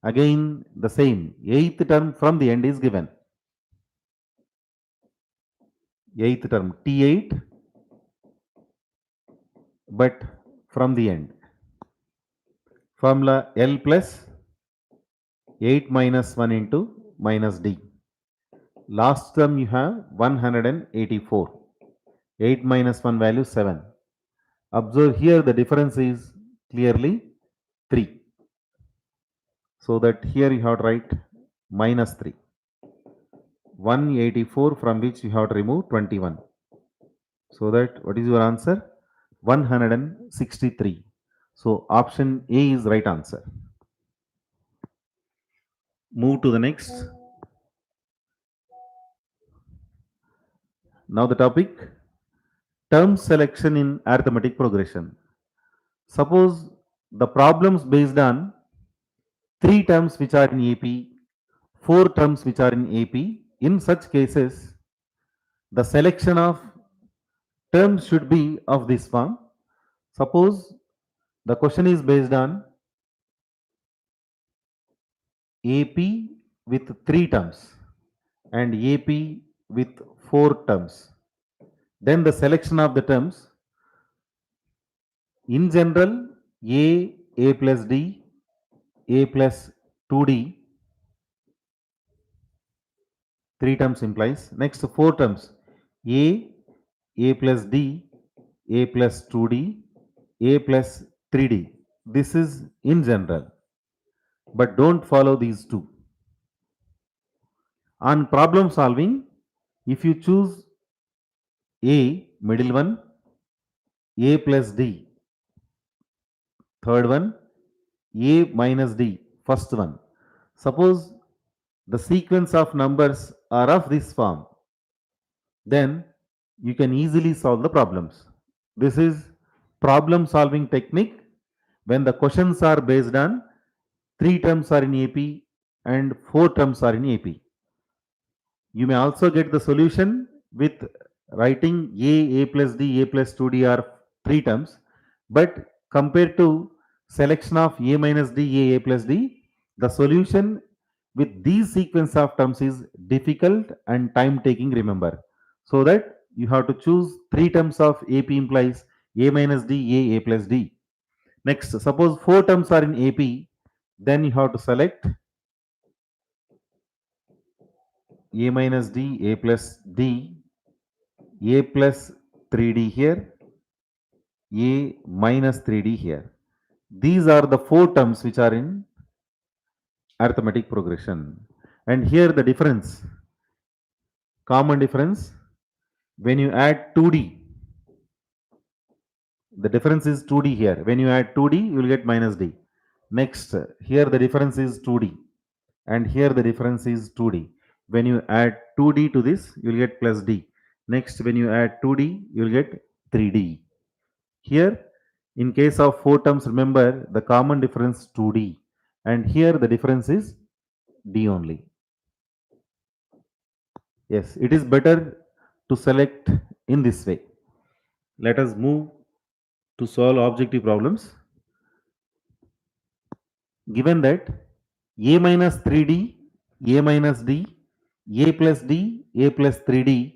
Again the same. Eighth term from the end is given. Eighth term T8, but from the end. Formula L plus 8 minus 1 into minus D. Last term you have 184. 8 minus 1 value 7. Observe here the difference is clearly 3. So that here you have to write minus 3. 184 from which you have to remove 21. So that what is your answer? 163. So option A is right answer. Move to the next. Now the topic, term selection in arithmetic progression. Suppose the problems based on 3 terms which are in AP, 4 terms which are in AP. In such cases, the selection of terms should be of this form. Suppose the question is based on AP with 3 terms and AP with 4 terms. Then the selection of the terms, in general, A plus D, A plus 2D, 3 terms implies. Next 4 terms, A plus D, A plus 2D, A plus 3D. This is in general, but don't follow these two. On problem solving, if you choose A, middle one, A plus D. Third one, A minus D. First one. Suppose the sequence of numbers are of this form, then you can easily solve the problems. This is problem solving technique when the questions are based on three terms are in AP and four terms are in AP. You may also get the solution with writing A plus D, A plus 2D are three terms, but compared to selection of A minus D, A plus D, the solution with these sequence of terms is difficult and time taking, remember. So that you have to choose three terms of AP implies A minus D, A plus D. Next, suppose four terms are in AP, then you have to select A minus D, A plus D, A plus 3D here, A minus 3D here. These are the four terms which are in arithmetic progression. And here the difference, common difference, when you add 2D, the difference is 2D here. When you add 2D, you will get minus D. Next, here the difference is 2D. And here the difference is 2D. When you add 2D to this, you will get plus D. Next, when you add 2D, you will get 3D. Here, in case of four terms, remember the common difference 2D. And here the difference is D only. Yes, it is better to select in this way. Let us move to solve objective problems. Given that A minus 3D, A minus D, A plus D, A plus 3D,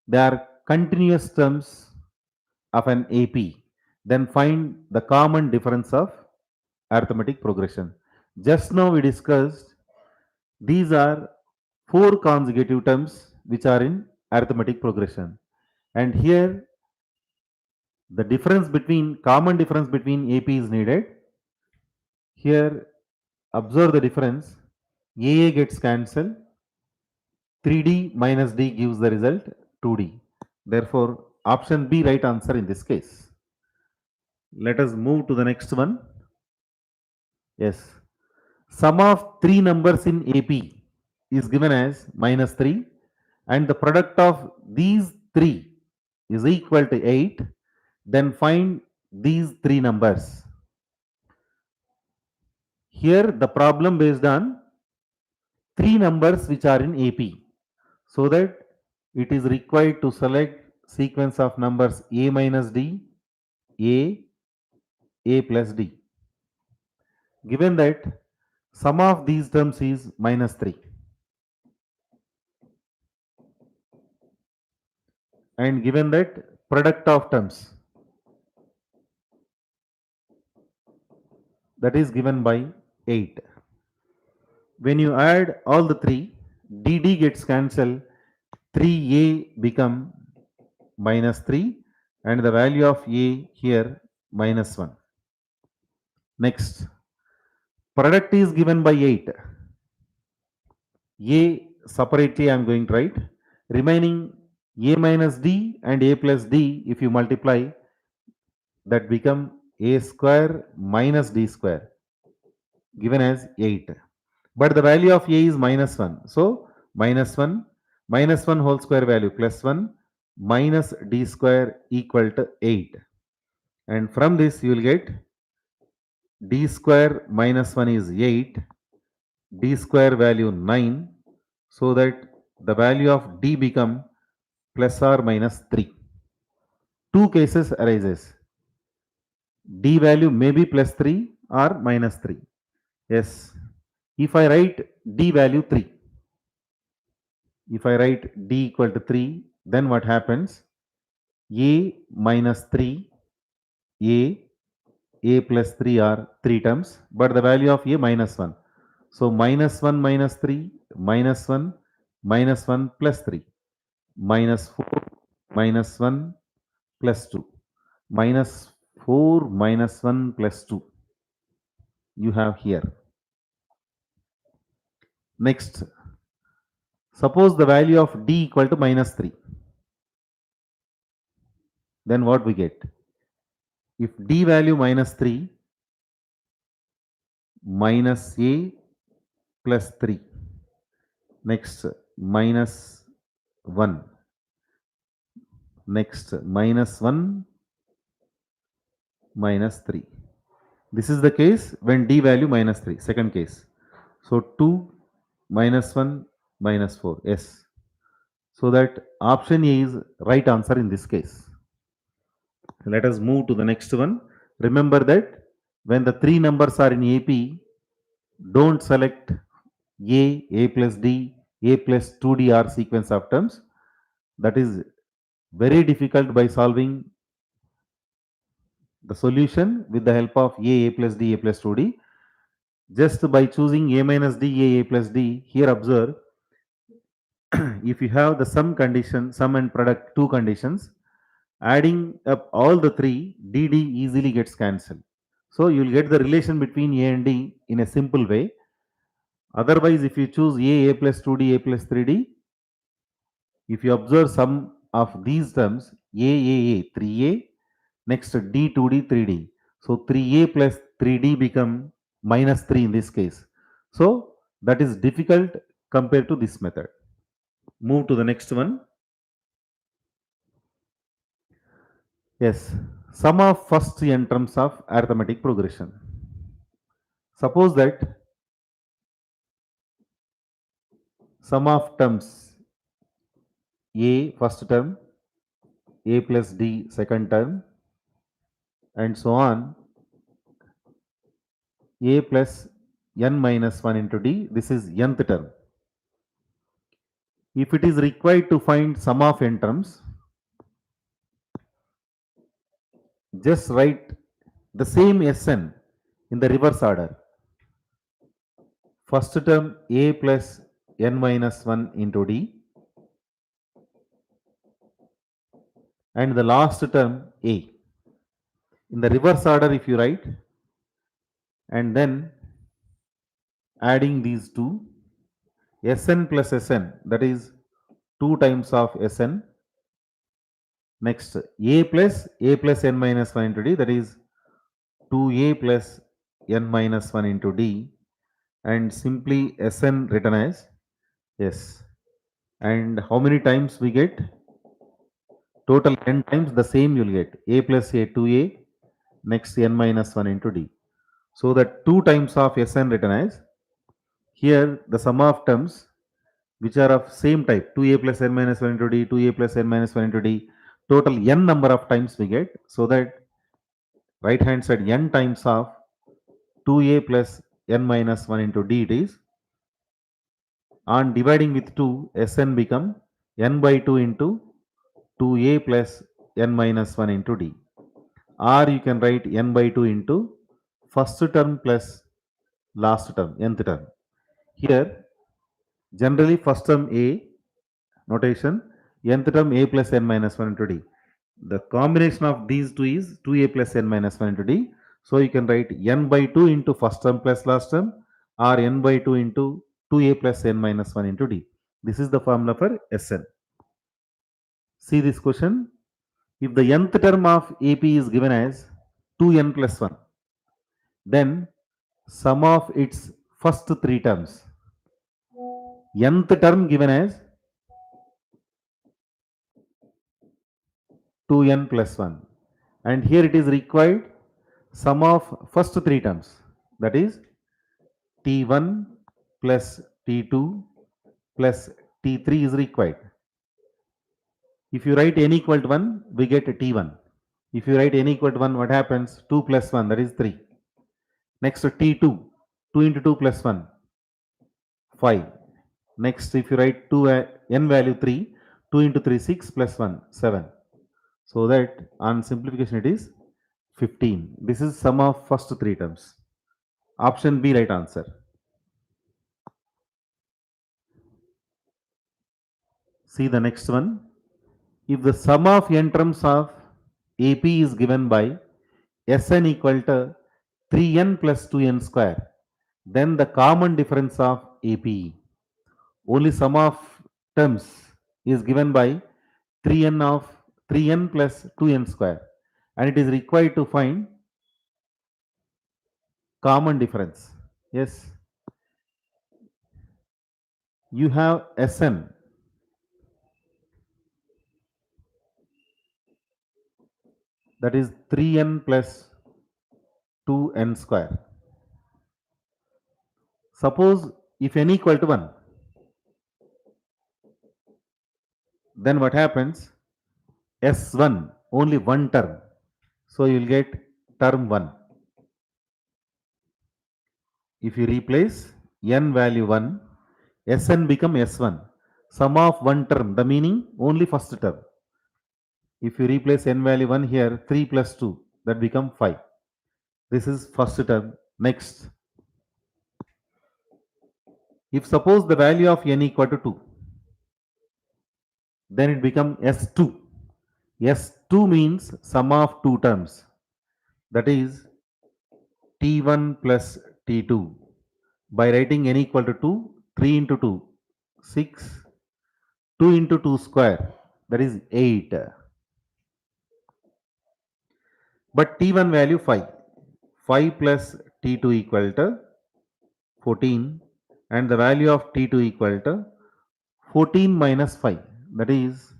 they are continuous terms of an AP, then find the common difference of arithmetic progression. Just now we discussed these are four consecutive terms which are in arithmetic progression. And here the difference between common difference between AP is needed. Here observe the difference. AA gets cancelled. 3D minus D gives the result 2D. Therefore, option B right answer in this case. Let us move to the next one. Yes. Sum of three numbers in AP is given as minus 3 and the product of these three is equal to 8. Then find these three numbers. Here the problem based on three numbers which are in AP. So that it is required to select sequence of numbers A minus D, A plus D. Given that sum of these terms is minus 3 and given that product of terms that is given by 8. When you add all the three, DD gets cancelled, 3A become minus 3 and the value of A here minus 1. Next, product is given by 8. A separately I am going to write. Remaining A minus D and A plus D, if you multiply, that become A square minus D square, given as 8. But the value of A is minus 1. So, minus 1 whole square value plus 1 minus D square equal to 8. And from this you will get D square minus 1 is 8, D square value 9, so that the value of D become plus or minus 3. Two cases arises. D value may be plus 3 or minus 3. Yes. If I write D value 3, if I write D equal to 3, then what happens? A minus 3, A plus 3 are 3 terms, but the value of A minus 1. So minus 1 minus 3, minus 1 plus 3, minus 4 minus 1 plus 2, minus 4 minus 1 plus 2 you have here. Next, suppose the value of D equal to minus 3. Then what we get? If d value minus 3 minus a plus 3, next minus 1, next minus 1 minus 3. This is the case when d value minus 3, second case. So 2 minus 1 minus 4, yes. So that option A is right answer in this case. Let us move to the next one. Remember that when the three numbers are in AP, don't select A plus D, A plus 2D or sequence of terms. That is very difficult by solving the solution with the help of A plus D, A plus 2D. Just by choosing A minus D, A plus D, here observe, if you have the sum condition, sum and product two conditions, adding up all the three, DD easily gets cancelled. So you will get the relation between A and D in a simple way. Otherwise, if you choose A plus 2D, A plus 3D, if you observe sum of these terms, A, 3A, next D, 2D, 3D. So 3A plus 3D become minus 3 in this case. So that is difficult compared to this method. Move to the next one. Yes, sum of first n terms of arithmetic progression. Suppose that sum of terms A first term, A plus D second term, and so on, A plus n minus 1 into D, this is nth term. If it is required to find sum of n terms, just write the same Sn in the reverse order. First term A plus n minus 1 into D, and the last term A. In the reverse order if you write, and then adding these two, Sn plus Sn, that is 2 times of Sn. Next, A plus n minus 1 into D, that is 2A plus n minus 1 into D, and simply Sn written as, yes. And how many times we get? Total n times, the same you'll get. A plus A, 2A, next n minus 1 into D. So that 2 times of Sn written as, here the sum of terms which are of same type, 2A plus n minus 1 into D, 2A plus n minus 1 into D, total n number of times we get. So that right hand side n times of 2A plus n minus 1 into D it is, on dividing with 2, Sn become n by 2 into 2A plus n minus 1 into D. Or you can write n by 2 into first term plus last term, nth term. Here, generally first term A notation, nth term A plus n minus 1 into D. The combination of these two is 2A plus n minus 1 into D. So you can write n by 2 into first term plus last term, or n by 2 into 2A plus n minus 1 into D. This is the formula for Sn. See this question. If the nth term of AP is given as 2n plus 1, then sum of its first three terms. Nth term given as 2n plus 1. And here it is required sum of first three terms. That is T1 plus T2 plus T3 is required. If you write n equal to 1, we get T1. If you write n equal to 1, what happens? 2 plus 1, that is 3. Next T2, 2 into 2 plus 1, 5. Next, if you write 2 n value 3, 2 into 3, 6 plus 1, 7. So that on simplification it is 15. This is sum of first three terms. Option B right answer. See the next one. If the sum of n terms of AP is given by Sn equal to 3n plus 2n square, then the common difference of APE. Only sum of terms is given by 3n plus 2n square. and it is required to find common difference. Yes, you have Sn, that is 3n plus 2n square. Suppose if n equal to 1, then what happens? S1, only one term. So you will get term 1. If you replace n value 1, Sn become S1. Sum of one term, the meaning only first term. If you replace n value 1 here, 3 plus 2, that become 5. This is first term. Next, if suppose the value of n equal to 2, then it become S2. S2 means sum of two terms. That is T1 plus T2. By writing n equal to 2, 3 into 2, 6, 2 into 2 square, that is 8. But T1 value 5. 5 plus T2 equal to 14, and the value of T2 equal to 14 minus 5, that is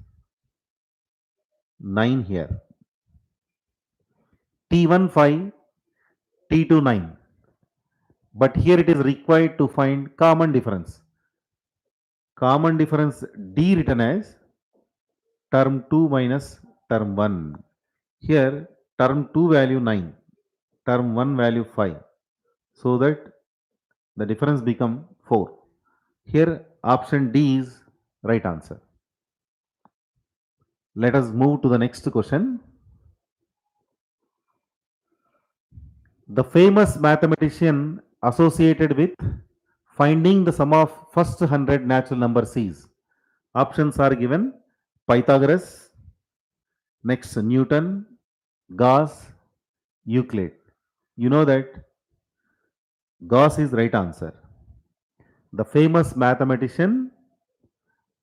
9 here. T1 5, T2 9. But here it is required to find common difference. Common difference D written as term 2 minus term 1. Here term 2 value 9, term 1 value 5. So that the difference become 4. Here option D is right answer. Let us move to the next question. The famous mathematician associated with finding the sum of first 100 natural numbers is. Options are given: Pythagoras, next Newton, Gauss, Euclid. You know that Gauss is right answer. The famous mathematician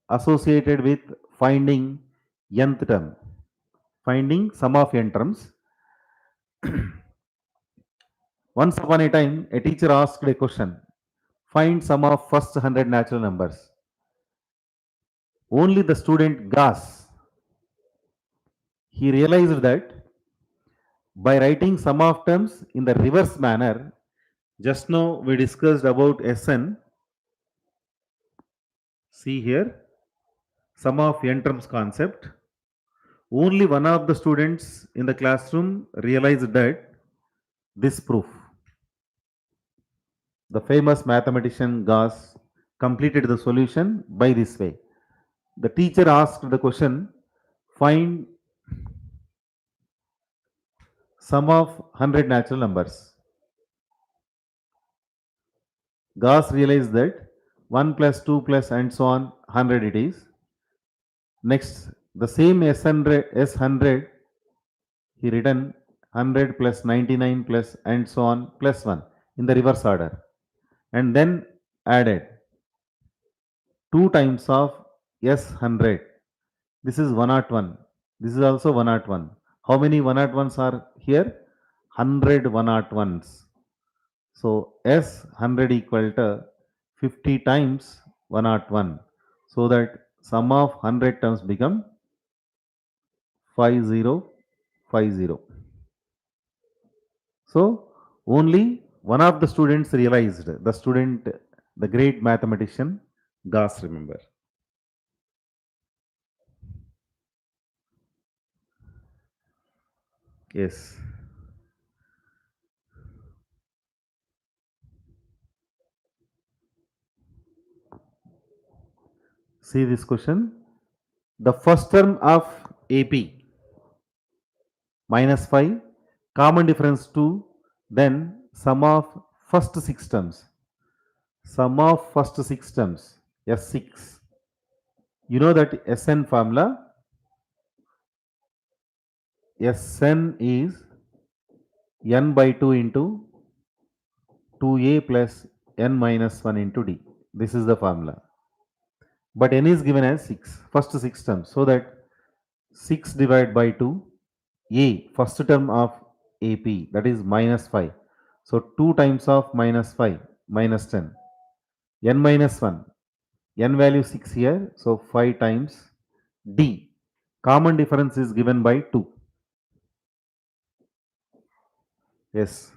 associated with finding nth term, finding sum of n terms. Once upon a time, a teacher asked a question: find sum of first 100 natural numbers. Only the student Gauss, he realized that by writing sum of terms in the reverse manner, just now we discussed about Sn. See here, sum of n terms concept. Only one of the students in the classroom realized that this proof. The famous mathematician Gauss completed the solution by this way. The teacher asked the question, find sum of 100 natural numbers. Gauss realized that 1 plus 2 plus and so on 100 it is. Next, the same S100 he written 100 plus 99 plus and so on plus 1 in the reverse order, and then added 2 times of S100. This is 101. This is also 101. How many 101s are here? 100 101s. So S100 equal to 50 times 101. So that sum of 100 terms become 5050. So only one of the students realized, the student, the great mathematician Gauss, remember. Yes. See this question. The first term of AP minus 5, common difference 2, then sum of first 6 terms. Sum of first 6 terms, S6. You know that Sn formula, Sn is n by 2 into 2a plus n minus 1 into d. This is the formula. But n is given as 6, first 6 terms. So that 6 divided by 2 A, first term of AP, that is minus 5. So 2 times of minus 5, minus 10. N minus 1, N value 6 here, so 5 times D. Common difference is given by 2. Yes.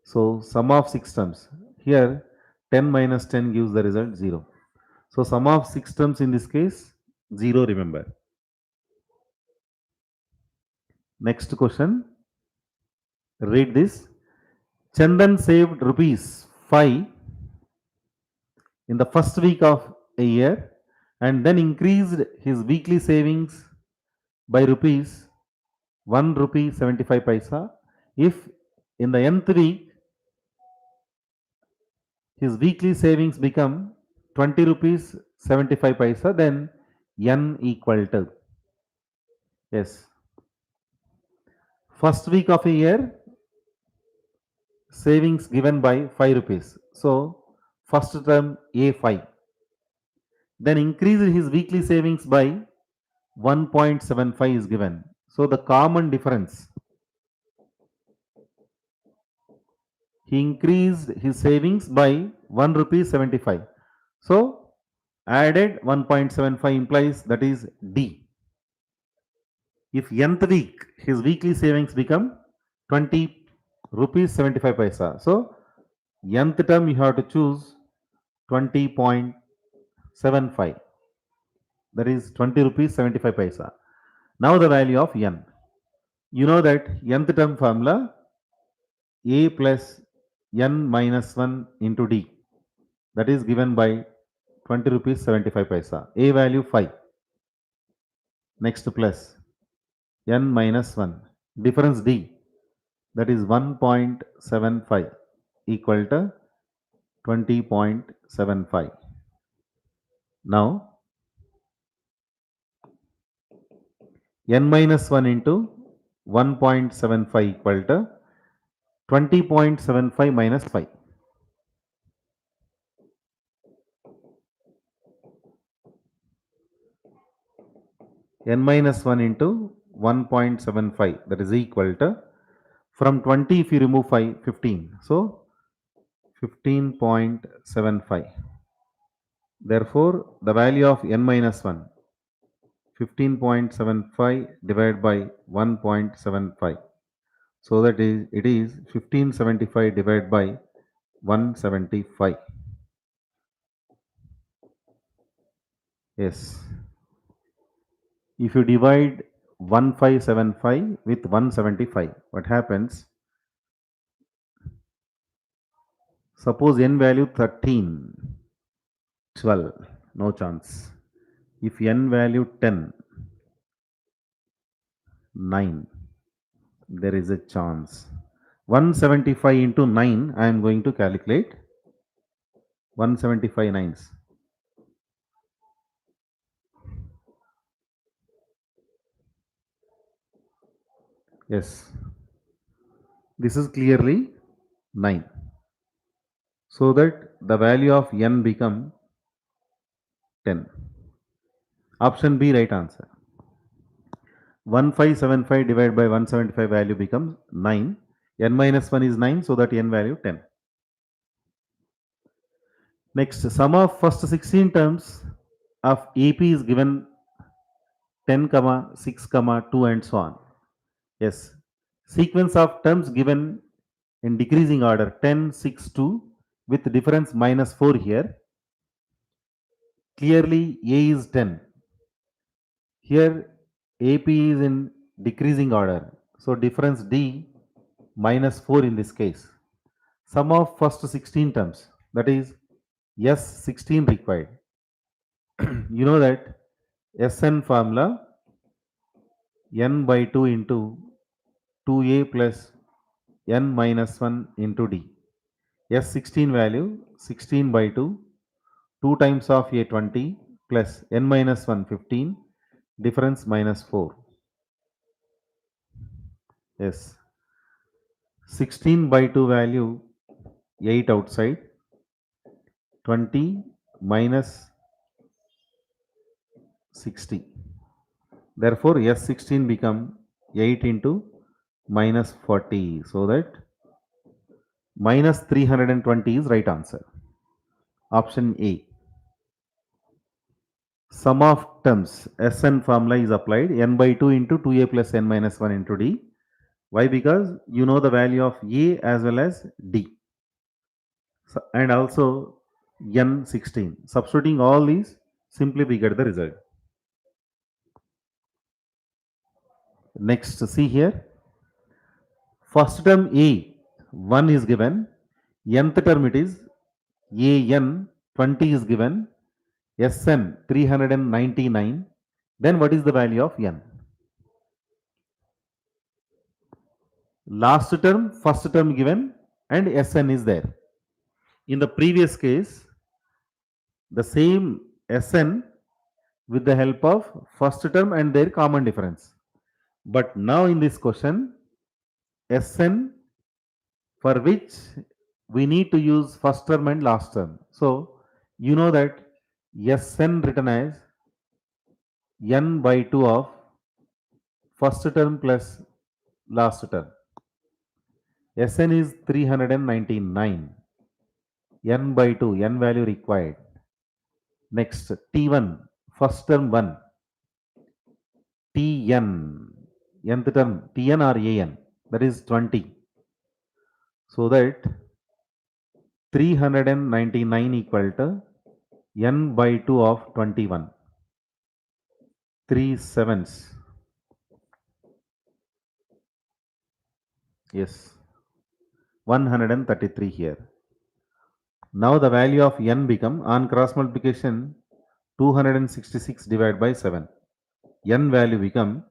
So sum of 6 terms. Here 10 minus 10 gives the result 0. So sum of 6 terms in this case 0, remember. Next question. Read this. Chandan saved rupees 5 in the first week of a year and then increased his weekly savings by rupees 1 rupee 75 paisa. If in the nth week his weekly savings become 20 rupees 75 paisa, then n equal to, yes, first week of a year savings given by 5 rupees. So first term A5, then increased his weekly savings by 1.75 is given. So the common difference, he increased his savings by 1 rupee 75. So added 1.75 implies that is D. If nth week his weekly savings become 20 rupees 75 paisa. So nth term you have to choose 20.75, that is 20 rupees 75 paisa. Now the value of n. You know that nth term formula A plus n minus 1 into D, that is given by 20 rupees 75 paisa. A value 5. Next plus n minus 1. Difference D, that is 1.75 equal to 20.75. Now n minus 1 into 1.75 equal to 20.75 minus 5. N minus 1 into 1.75, that is equal to, from 20 if you remove 5, 15. So 15.75. Therefore, the value of n minus 1, 15.75 divided by 1.75. So that is, it is 1575 divided by 175. Yes. If you divide 1575 with 175, what happens? Suppose n value 13, 12, no chance. If n value 10, 9, there is a chance. 175 into 9, I am going to calculate. 175 nines. Yes. This is clearly 9. So that the value of n become 10. Option B, right answer. 1575 divided by 175 value becomes 9. N minus 1 is 9, so that n value 10. Next, sum of first 16 terms of AP is given 10, 6, 2 and so on. Yes. Sequence of terms given in decreasing order 10, 6, 2 with difference minus 4 here. Clearly A is 10. Here AP is in decreasing order. So difference D minus 4 in this case. Sum of first 16 terms, that is S16 required. You know that Sn formula n by 2 into 2a plus n minus 1 into d. S16 value 16 by 2, 2 times of a 20 plus n minus 1 15, difference minus 4. Yes. 16 by 2 value 8 outside, 20 minus 60. Therefore, S16 become 8 into minus 40. So that minus 320 is right answer. Option A. Sum of terms Sn formula is applied n by 2 into 2a plus n minus 1 into d. Why? Because you know the value of a as well as d. And also n16. Substituting all these, simply we get the result. Next, see here. First term a 1 is given. Nth term it is an 20 is given. Sn 399. Then what is the value of n? Last term, first term given, and Sn is there. In the previous case, the same Sn with the help of first term and their common difference. But now in this question, Sn for which we need to use first term and last term. So you know that Sn written as n by 2 of first term plus last term. Sn is 399. N by 2, n value required. Next, T1, first term 1. Tn, nth term, Tn or An, that is 20. So that 399 equal to n by 2 of 21. 3 sevens. Yes, 133 here. Now the value of n become, on cross multiplication, 266 divided by 7. N value become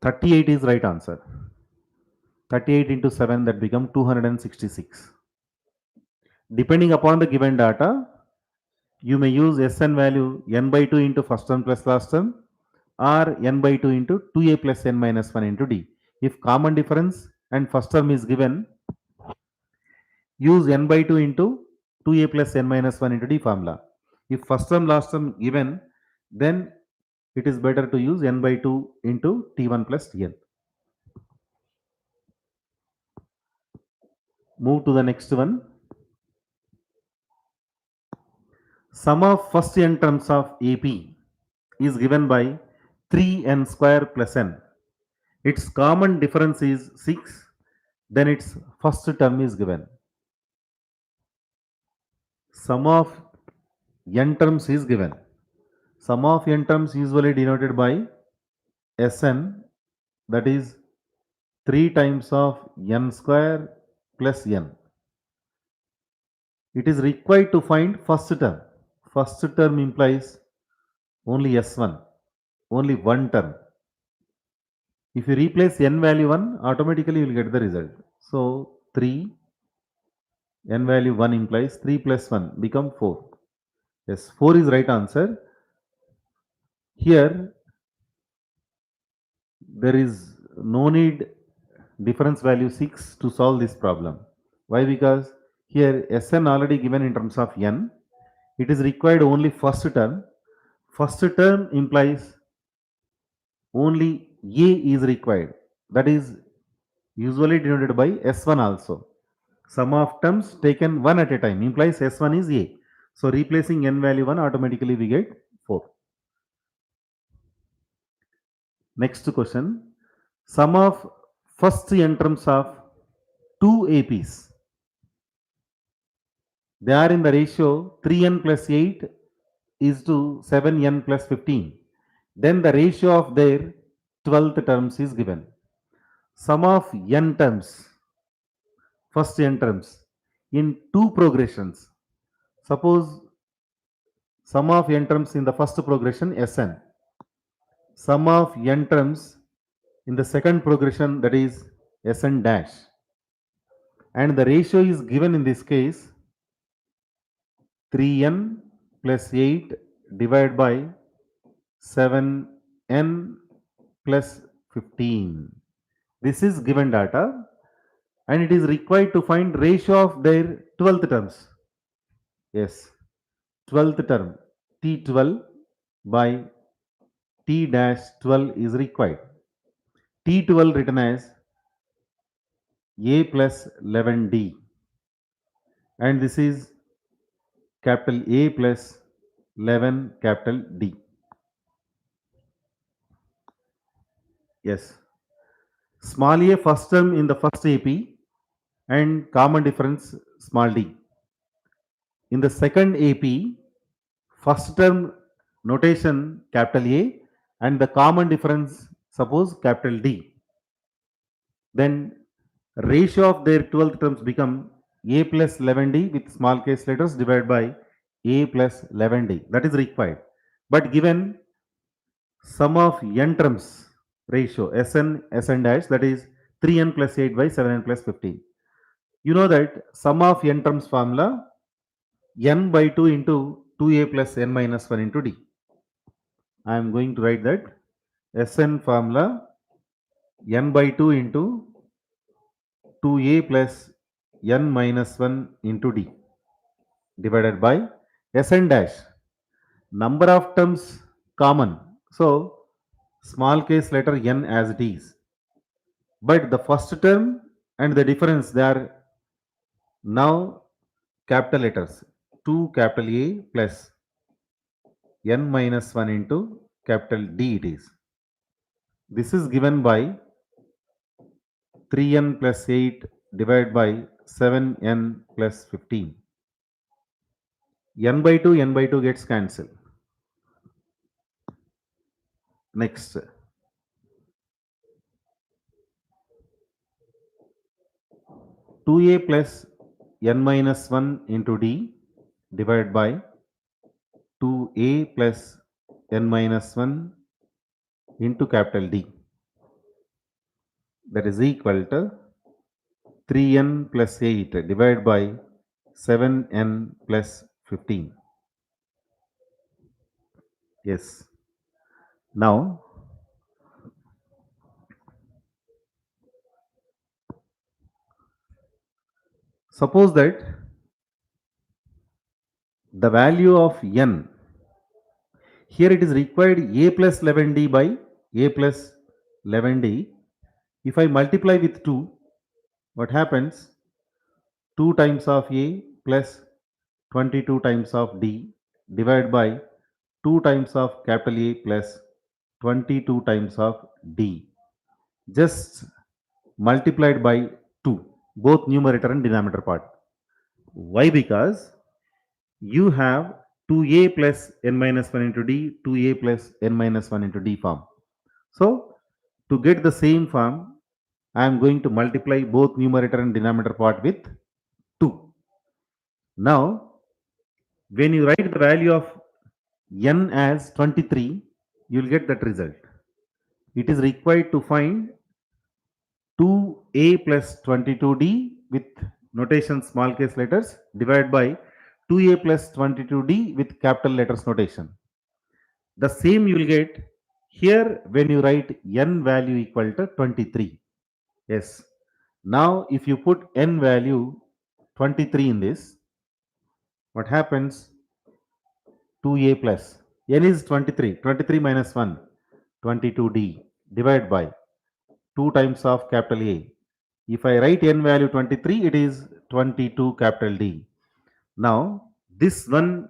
38 is right answer. 38 into 7, that become 266. Depending upon the given data, you may use Sn value n by 2 into first term plus last term, or n by 2 into 2a plus n minus 1 into d. If common difference and first term is given, use n by 2 into 2a plus n minus 1 into d formula. If first term last term given, then it is better to use n by 2 into t1 plus tn. Move to the next one. Sum of first n terms of AP is given by 3n square plus n. Its common difference is 6. Then its first term is given. Sum of n terms is given. Sum of n terms usually denoted by Sn, that is 3 times of n square plus n. It is required to find first term. First term implies only S1, only one term. If you replace n value 1, automatically you will get the result. So 3, n value 1 implies 3 plus 1 become 4. Yes, 4 is right answer. Here there is no need difference value 6 to solve this problem. Why? Because here Sn already given in terms of n. It is required only first term. First term implies only a is required. That is usually denoted by S1 also. Sum of terms taken one at a time implies S1 is A. So replacing n value 1, automatically we get 4. Next question. Sum of first n terms of two APs. They are in the ratio 3n plus 8 is to 7n plus 15. Then the ratio of their 12th terms is given. Sum of n terms, first n terms, in two progressions. Suppose sum of n terms in the first progression Sn. Sum of n terms in the second progression, that is Sn dash. And the ratio is given in this case 3n plus 8 divided by 7n plus 15. This is given data, and it is required to find ratio of their 12th terms. Yes, 12th term T12 by T dash 12 is required. T12 written as A plus 11D, and this is capital A plus 11 capital D. Yes. Small a first term in the first AP and common difference small d. In the second AP, first term notation capital A and the common difference suppose capital D. Then ratio of their 12th terms become A plus 11D with small case letters divided by A plus 11D. That is required. But given sum of n terms ratio Sn dash, that is 3n plus 8 by 7n plus 15. You know that sum of n terms formula n by 2 into 2a plus n minus 1 into d. I am going to write that Sn formula n by 2 into 2a plus n minus 1 into d divided by Sn dash. Number of terms common. So small case letter n as it is. But the first term and the difference, they are now capital letters. 2 capital A plus n minus 1 into capital D it is. This is given by 3n plus 8 divided by 7n plus 15. N by 2 gets cancelled. Next, 2a plus n minus 1 into d divided by 2a plus n minus 1 into capital D. That is equal to 3n plus 8 divided by 7n plus 15. Yes. Now, suppose that the value of n, here it is required a plus 11d by a plus 11d. If I multiply with 2, what happens? 2 times of a plus 22 times of d divided by 2 times of capital A plus 22 times of d. Just multiplied by 2, both numerator and denominator part. Why? Because you have 2a plus n minus 1 into d, 2a plus n minus 1 into d form. So, to get the same form, I am going to multiply both numerator and denominator part with 2. Now, when you write the value of n as 23, you will get that result. It is required to find 2a plus 22d with notation small case letters divided by 2a plus 22d with capital letters notation. The same you will get here when you write n value equal to 23. Yes. Now if you put n value 23 in this, what happens? 2a plus n is 23. 23 minus 1, 22d divided by 2 times of capital A. If I write n value 23, it is 22 capital D. Now, this one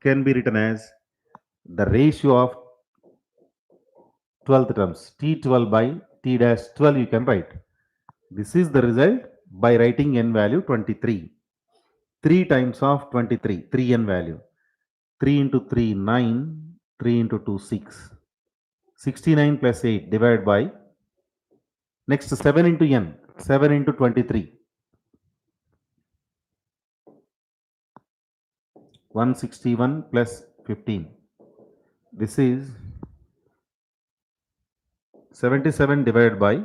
can be written as the ratio of 12th terms, T12 by T dash 12 you can write. This is the result by writing n value 23. 3 times of 23, 3n value. 3 into 3, 9, 3 into 2, 6. 69 plus 8 divided by, next 7 into n, 7 into 23. 161 plus 15. This is 77 divided by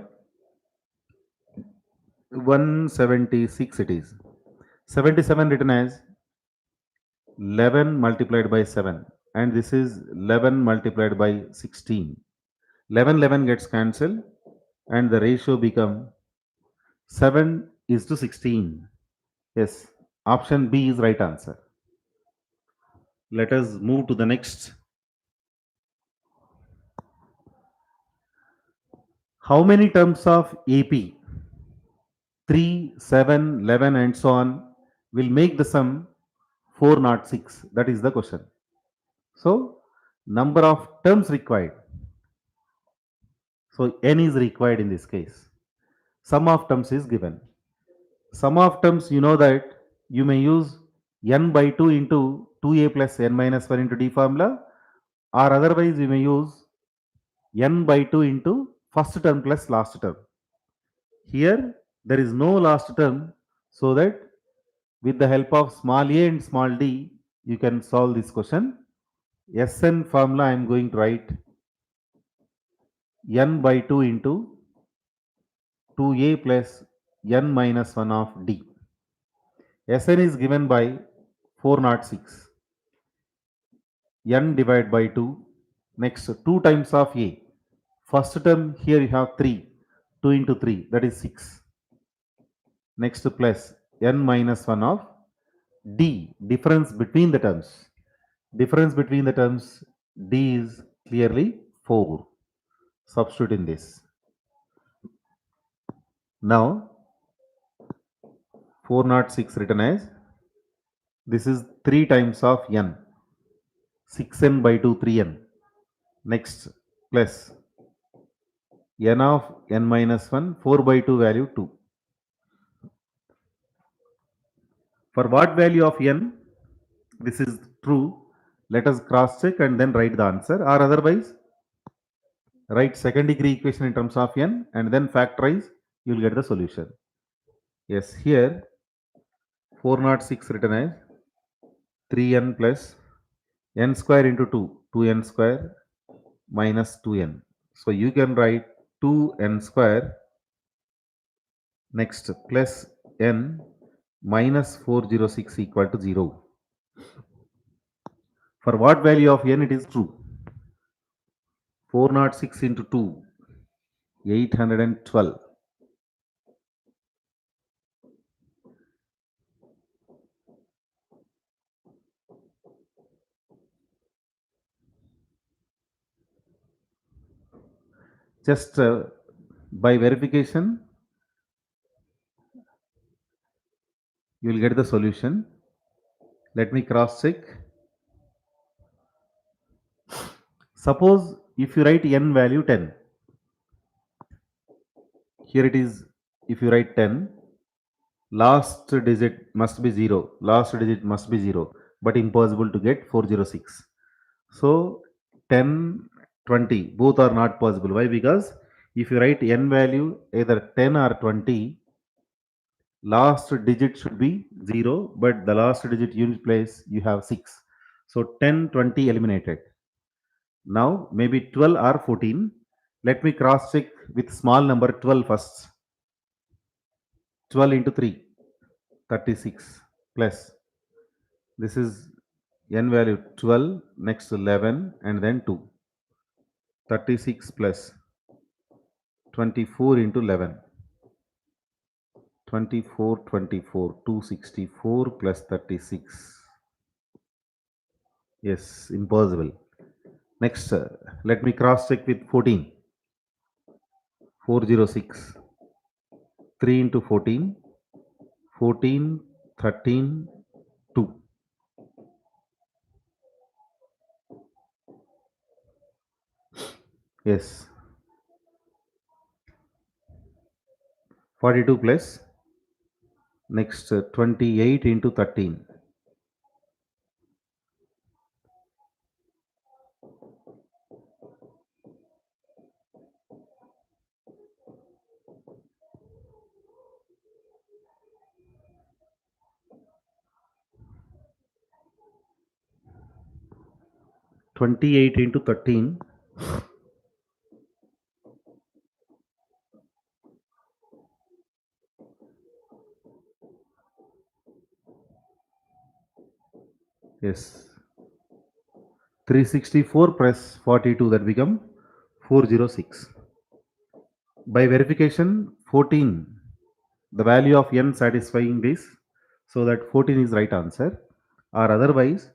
176 it is. 77 written as 11 multiplied by 7 and this is 11 multiplied by 16. 11 11 gets cancelled and the ratio become 7 is to 16. Yes, option B is right answer. Let us move to the next How many terms of AP 3, 7, 11, and so on will make the sum 406? That is the question. So, number of terms required. So, n is required in this case. Sum of terms is given. Sum of terms, you know that you may use n by 2 into 2a plus n minus 1 into d formula, or otherwise you may use n by 2 into first term plus last term. Here there is no last term, so that with the help of small a and small d, you can solve this question. Sn formula I am going to write n by 2 into 2a plus n minus 1 of d. Sn is given by 406. N divided by 2. Next, 2 times of a. First term here you have 3. 2 into 3, that is 6. Next, plus n minus 1 of d, difference between the terms. Difference between the terms, d is clearly 4. Substitute in this. Now, 406 written as, this is 3 times of n. 6n by 2, 3n. Next, plus n of n minus 1, 4 by 2 value 2. For what value of n this is true, let us cross check and then write the answer, or otherwise write second degree equation in terms of n and then factorize, you will get the solution. Yes, here 406 written as 3n plus n square into 2, 2n square minus 2n. So you can write 2n square, next plus n minus 406 equal to 0. For what value of n it is true? 406 into 2, 812. Just by verification, you will get the solution. Let me cross check. Suppose if you write n value 10, here it is, if you write 10, last digit must be 0, last digit must be 0, but impossible to get 406. So 10, 20, both are not possible. Why? Because if you write n value either 10 or 20, last digit should be 0, but the last digit unit place you have 6. So 10, 20 eliminated. Now maybe 12 or 14. Let me cross check with small number 12 first. 12 into 3, 36 plus. This is n value 12, next 11 and then 2. 36 plus 24 into 11. 24, 24, 264 plus 36. Yes, impossible. Next, let me cross check with 14. 406. 3 into 14. 14, 13, 2. Yes. 42 plus. Next, 28 into 13. 28 into 13. Yes. 364 plus 42, that become 406. By verification, 14, the value of n satisfying this, so that 14 is right answer, or otherwise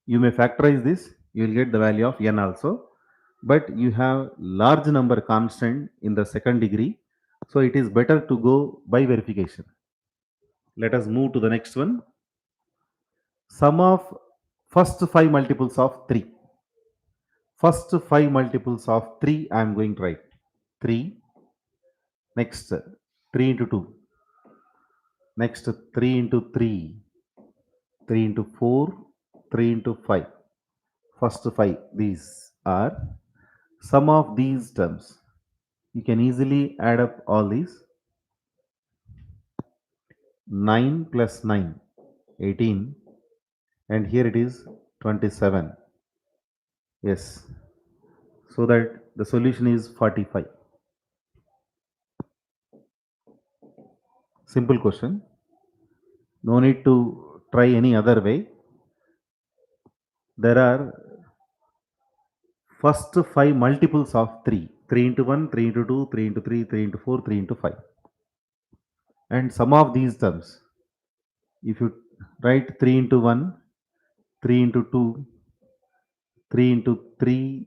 you may factorize this, you will get the value of n also. but you have large number constant in the second degree, so it is better to go by verification. Let us move to the next one. Sum of first five multiples of 3. First five multiples of 3 I am going to write. 3, next 3 into 2, next 3 into 3, 3 into 4, 3 into 5. First 5, these are sum of these terms. You can easily add up all these. 9 plus 9, 18, and here it is 27. Yes, so that the solution is 45. Simple question. No need to try any other way. There are first five multiples of 3. 3 into 1, 3 into 2, 3 into 3, 3 into 4, 3 into 5. And some of these terms, if you write 3 into 1, 3 into 2, 3 into 3,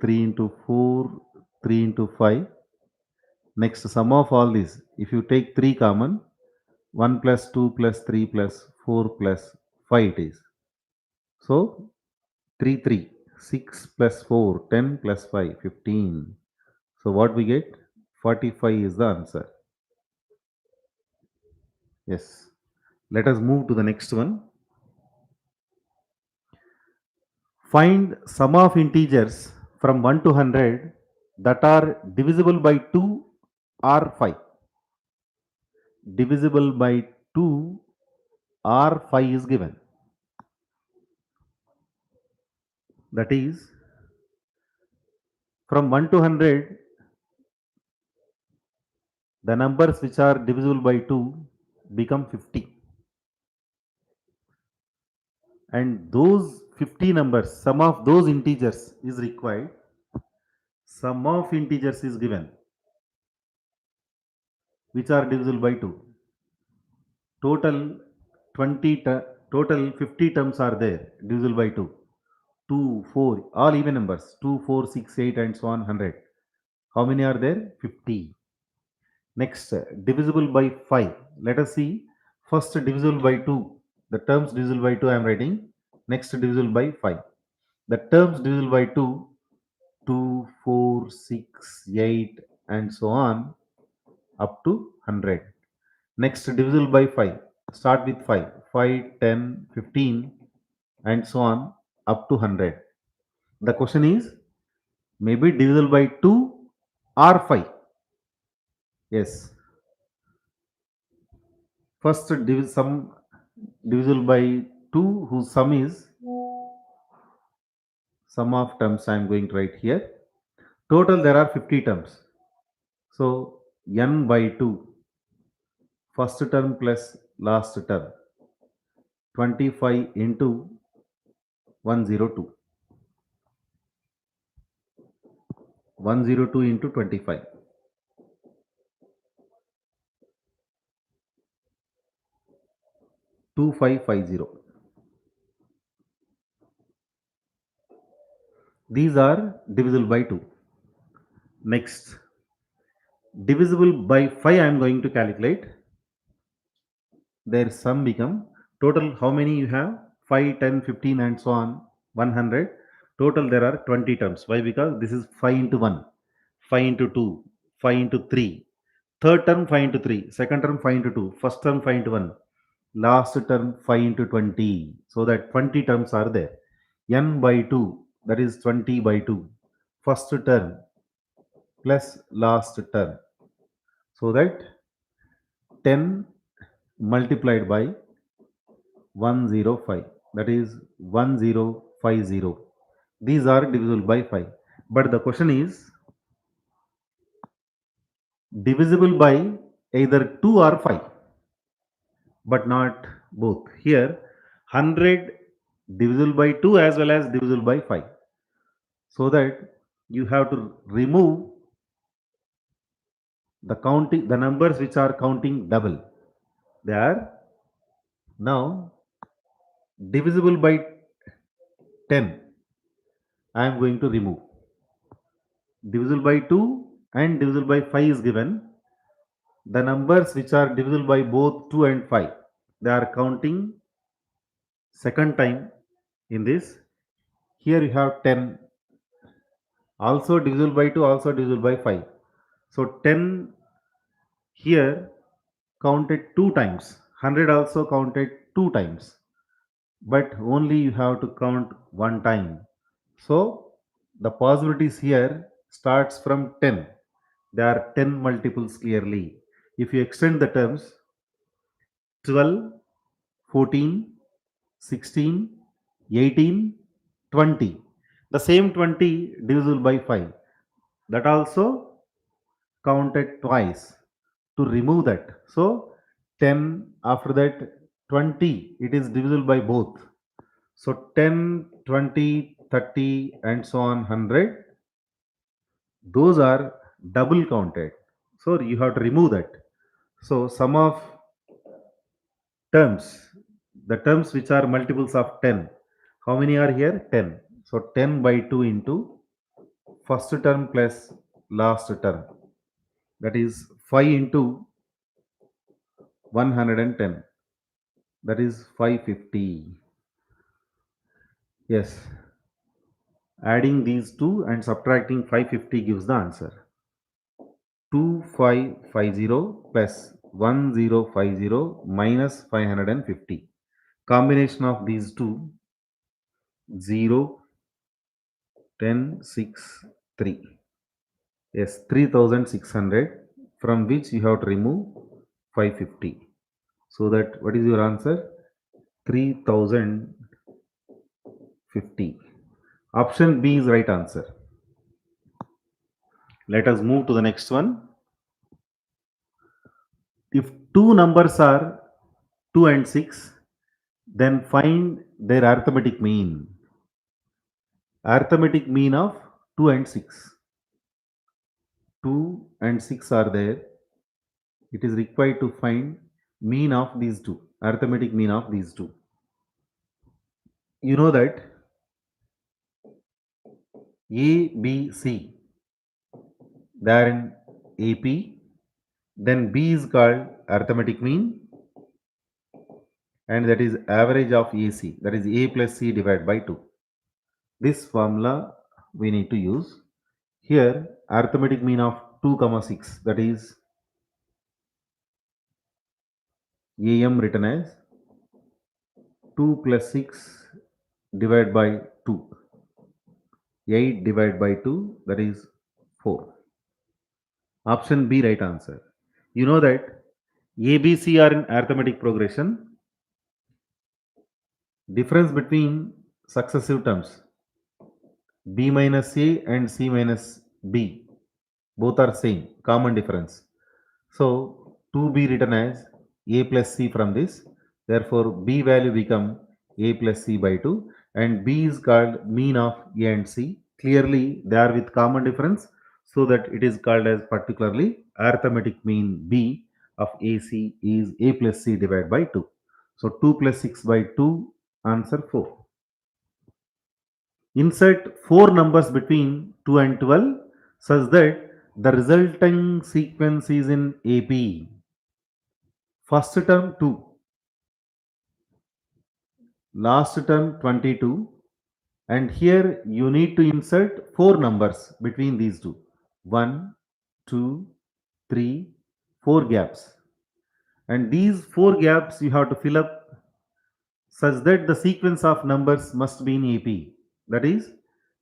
3 into 4, 3 into 5. Next, sum of all these, if you take 3 common, 1 plus 2 plus 3 plus 4 plus 5 it is. So 3, 3, 6 plus 4, 10 plus 5, 15. So what we get? 45 is the answer. Yes. Let us move to the next one. Find sum of integers from 1 to 100 that are divisible by 2 or 5. Divisible by 2 or 5 is given. That is, from 1 to 100, the numbers which are divisible by 2 become 50. And those 50 numbers, sum of those integers is required. Sum of integers is given, which are divisible by 2. Total 20, total 50 terms are there, divisible by 2. 2, 4, all even numbers, 2, 4, 6, 8 and so on 100. How many are there? 50. Next, divisible by 5. Let us see. First, divisible by 2. The terms divisible by 2 I am writing. Next, divisible by 5. The terms divisible by 2, 2, 4, 6, 8 and so on up to 100. Next, divisible by 5. Start with 5. 5, 10, 15 and so on up to 100. The question is, maybe divisible by 2 or 5. Yes. First, sum divisible by 2 whose sum is sum of terms I am going to write here. Total there are 50 terms. So n by 2, first term plus last term, 25 into 102. 102 into 25. 2550. These are divisible by 2. Next, divisible by 5 I am going to calculate. Their sum become total how many you have? 5, 10, 15 and so on 100. Total there are 20 terms. Why? Because this is 5 into 1, 5 into 2, 5 into 3. Third term 5 into 3, second term 5 into 2, first term 5 into 1, last term 5 into 20. So that 20 terms are there. N by 2, that is 20 by 2. First term plus last term. So that 10 multiplied by 105, that is 1050. These are divisible by 5. But the question is divisible by either 2 or 5, but not both. Here 100 divisible by 2 as well as divisible by 5. So that you have to remove the numbers which are counting double. They are now divisible by 10. I am going to remove. divisible by 2 and divisible by 5 is given. The numbers which are divisible by both 2 and 5, they are counting second time in this. Here you have 10, also divisible by 2, also divisible by 5. So 10 here counted 2 times, 100 also counted 2 times, but only you have to count one time. So the possibilities here starts from 10. There are 10 multiples clearly. If you extend the terms, 12, 14, 16, 18, 20. The same 20 divisible by 5. That also counted twice. To remove that, so 10, after that 20, it is divisible by both. So 10, 20, 30, and so on 100, those are double counted. So you have to remove that. So sum of terms, the terms which are multiples of 10, how many are here? 10. So 10 by 2 into first term plus last term, that is 5 into 110, that is 550. Yes, adding these two and subtracting 550 gives the answer. 2550 plus 1050 minus 550. Combination of these two, 0, 10, 6, 3. Yes, 3600, from which you have to remove 550. So that what is your answer? 3050. Option B is right answer. Let us move to the next one. If two numbers are 2 and 6, then find their arithmetic mean. Arithmetic mean of 2 and 6. 2 and 6 are there. It is required to find mean of these two, arithmetic mean of these two. You know that A, B, C, they are in AP, then B is called arithmetic mean, and that is average of AC, that is A plus C divided by 2. This formula we need to use. Here arithmetic mean of 2 comma 6, that is AM written as 2 plus 6 divided by 2. 8 divided by 2, that is 4. Option B right answer. You know that ABC are in arithmetic progression. Difference between successive terms B minus A and C minus B, both are same, common difference. So 2B written as A plus C from this. Therefore B value become A plus C by 2, and B is called mean of A and C. Clearly they are with common difference, so that it is called as particularly arithmetic mean B of AC is A plus C divided by 2. So 2 plus 6 by 2, answer 4. Insert 4 numbers between 2 and 12 such that the resulting sequence is in AP. First term 2, last term 22, and here you need to insert 4 numbers between these two. 1, 2, 3, 4 gaps. And these 4 gaps you have to fill up such that the sequence of numbers must be in AP. That is,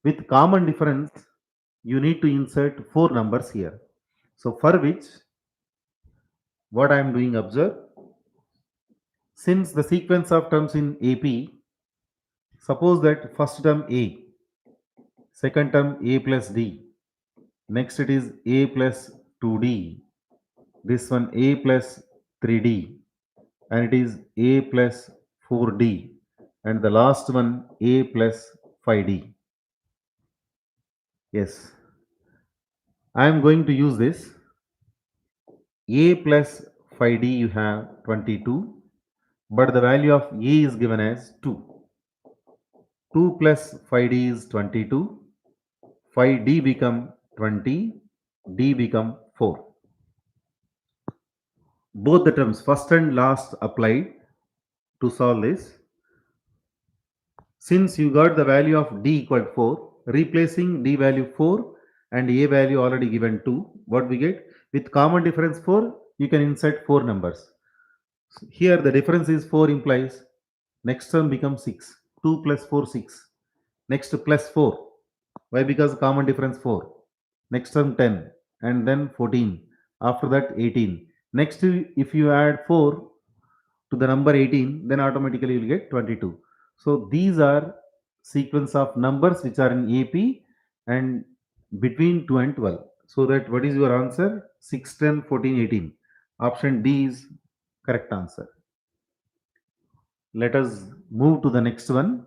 with common difference, you need to insert 4 numbers here. So for which, what I am doing, observe. Since the sequence of terms in AP, suppose that first term A, second term A plus D, next it is A plus 2D, this one A plus 3D, and it is A plus 4D, and the last one A plus 5D. Yes, I am going to use this. A plus 5D you have 22, but the value of A is given as 2. 2 plus 5D is 22. 5D become 20, D become 4. Both the terms, first and last, applied to solve this. Since you got the value of D equal to 4, replacing D value 4 and A value already given 2, what we get? With common difference 4, you can insert 4 numbers. Here the difference is 4 implies next term becomes 6. 2 plus 4, 6. Next plus 4. Why? Because common difference 4. Next term 10 and then 14. After that 18. Next, if you add 4 to the number 18, then automatically you will get 22. So these are sequence of numbers which are in AP and between 2 and 12. So that what is your answer? 6, 10, 14, 18. Option D is correct answer. Let us move to the next one.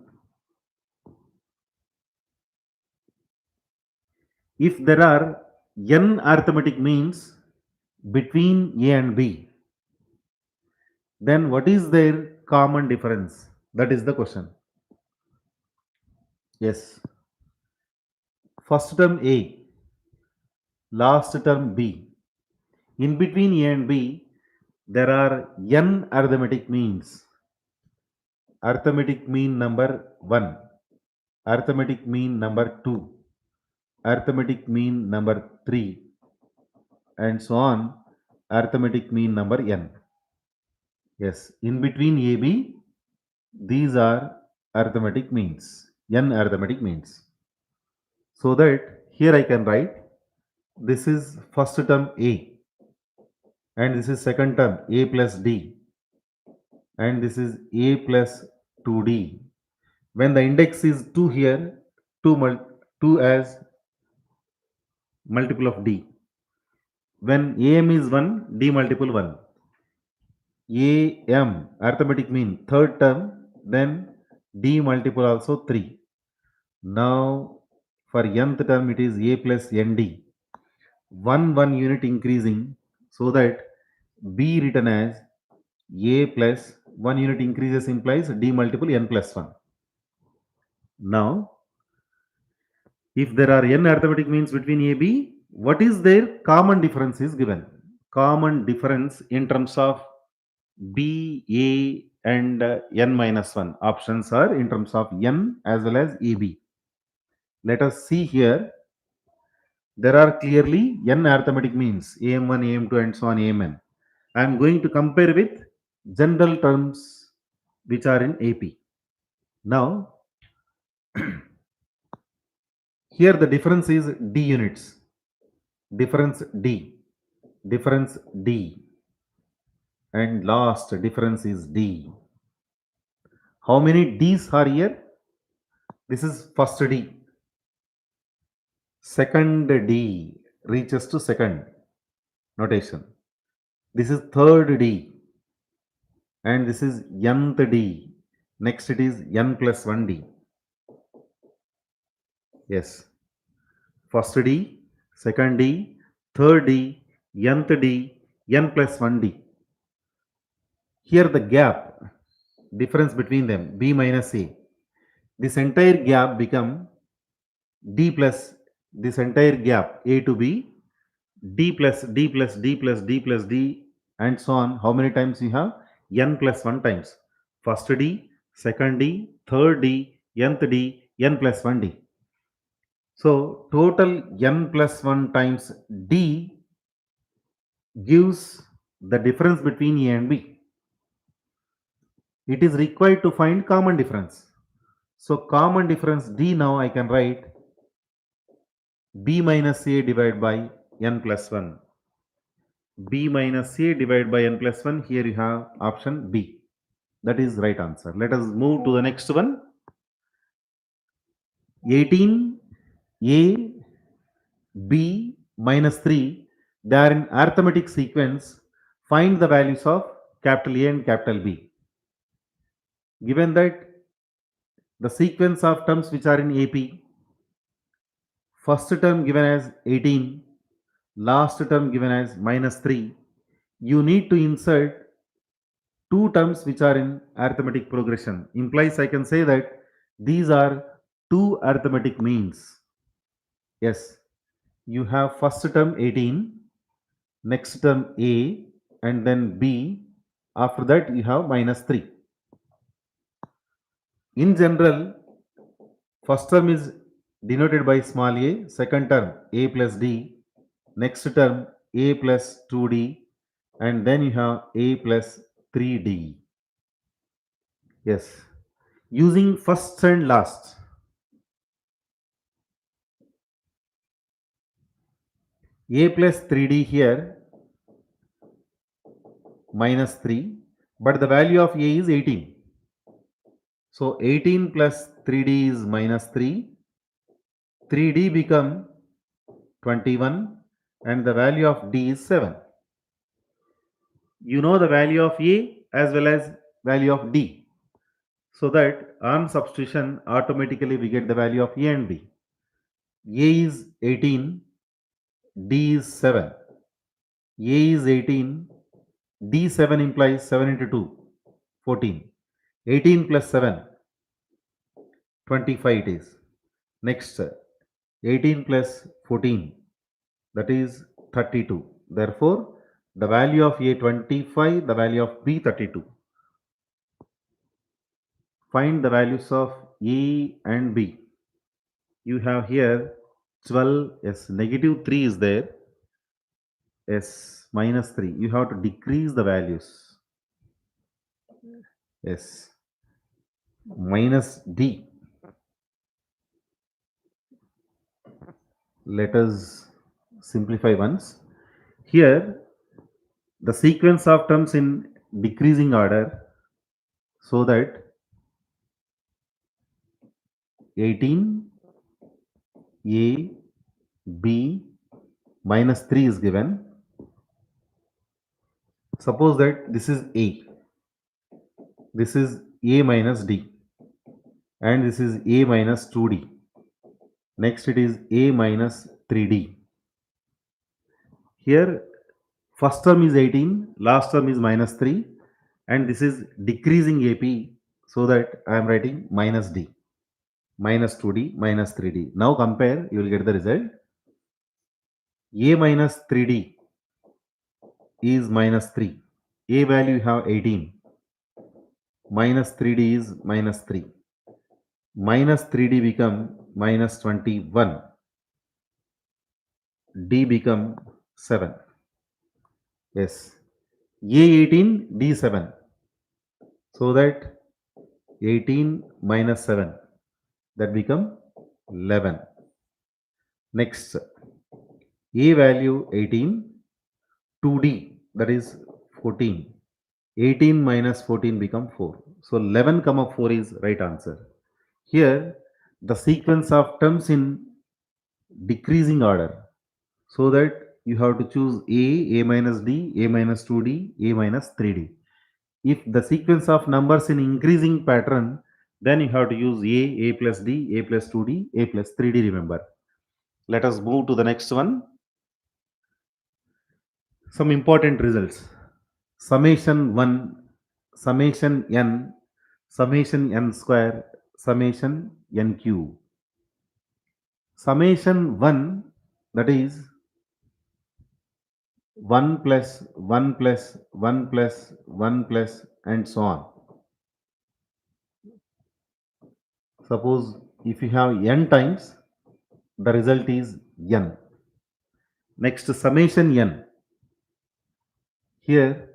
If there are n arithmetic means between A and B, then what is their common difference? That is the question. Yes. First term A, last term B. In between A and B, there are n arithmetic means. Arithmetic mean number 1, arithmetic mean number 2, arithmetic mean number 3, and so on, arithmetic mean number n. Yes, in between AB, these are arithmetic means, n arithmetic means. So that here I can write this is first term A and this is second term A plus D and this is A plus 2D. When the index is 2 here, 2 as multiple of D. When AM is 1, D multiple 1. AM arithmetic mean third term, then D multiple also 3. Now for nth term it is A plus ND. 1 unit increasing so that B written as A plus 1 unit increases implies D multiple n plus 1. Now if there are n arithmetic means between AB, what is their common difference is given. Common difference in terms of B, A and n minus 1 options are in terms of n as well as AB. Let us see here. There are clearly n arithmetic means AM1, AM2 and so on AMN. I am going to compare with general terms which are in AP. Now, here the difference is D units. Difference D. Difference D. And last difference is D. How many D's are here? This is first D. Second D reaches to second notation. This is third D. And this is nth D. Next it is n plus 1D. Yes. First D, second D, third D, nth D, n plus 1D. Here the gap, difference between them, B minus A. This entire gap become D plus, this entire gap A to B, D plus D plus D plus D plus D and so on. How many times you have? N plus 1 times. First D, second D, third D, nth D, n plus 1D. So total n plus 1 times D gives the difference between A and B. It is required to find common difference. So common difference D now I can write B minus A divided by n plus 1. B minus A divided by n plus 1. Here you have option B. That is right answer. Let us move to the next one. 18 A B minus 3. They are in arithmetic sequence. Find the values of capital A and capital B. Given that the sequence of terms which are in AP, first term given as 18, last term given as minus 3, you need to insert two terms which are in arithmetic progression. Implies I can say that these are two arithmetic means. Yes, You have first term 18, next term a, and then b. After that you have minus 3. In general, first term is denoted by small a, second term a plus d, next term a plus 2d, and then you have a plus 3d. Yes, using first and last. A plus 3d here minus 3, but the value of a is 18. So 18 plus 3d is minus 3. 3d become 21 and the value of d is 7. You know the value of a as well as value of d. So that on substitution automatically we get the value of a and b. A is 18, d is 7. A is 18, d7 implies 7 into 2, 14. 18 plus 7, 25 it is. Next, 18 plus 14, that is 32. Therefore, the value of A 25, the value of B 32. Find the values of A and B. You have here 12, yes, negative 3 is there, yes, minus 3. You have to decrease the values. Yes, minus D. Let us simplify once. Here, the sequence of terms in decreasing order, so that 18, A, B, minus 3 is given. Suppose that this is A, this is A minus D, and this is A minus 2D. Next it is A minus 3D. Here first term is 18, last term is minus 3, and this is decreasing AP, so that I am writing minus D, minus 2D, minus 3D. Now compare, you will get the result. A minus 3D is minus 3. A value you have 18. Minus 3D is minus 3. Minus 3D become minus 21. D become 7. Yes. A18, D7. So that 18 minus 7, that become 11. Next, A value 18, 2D, that is 14. 18 minus 14 become 4. So 11 comma 4 is right answer. Here, the sequence of terms in decreasing order, so that you have to choose A minus D, A minus 2D, A minus 3D. If the sequence of numbers in increasing pattern, then you have to use A plus D, A plus 2D, A plus 3D, remember. Let us move to the next one. Some important results. Summation 1, summation n, summation n square, summation n cube. Summation 1, that is 1 plus 1 plus 1 plus 1 plus and so on. Suppose if you have n times, the result is n. Next, summation n. Here,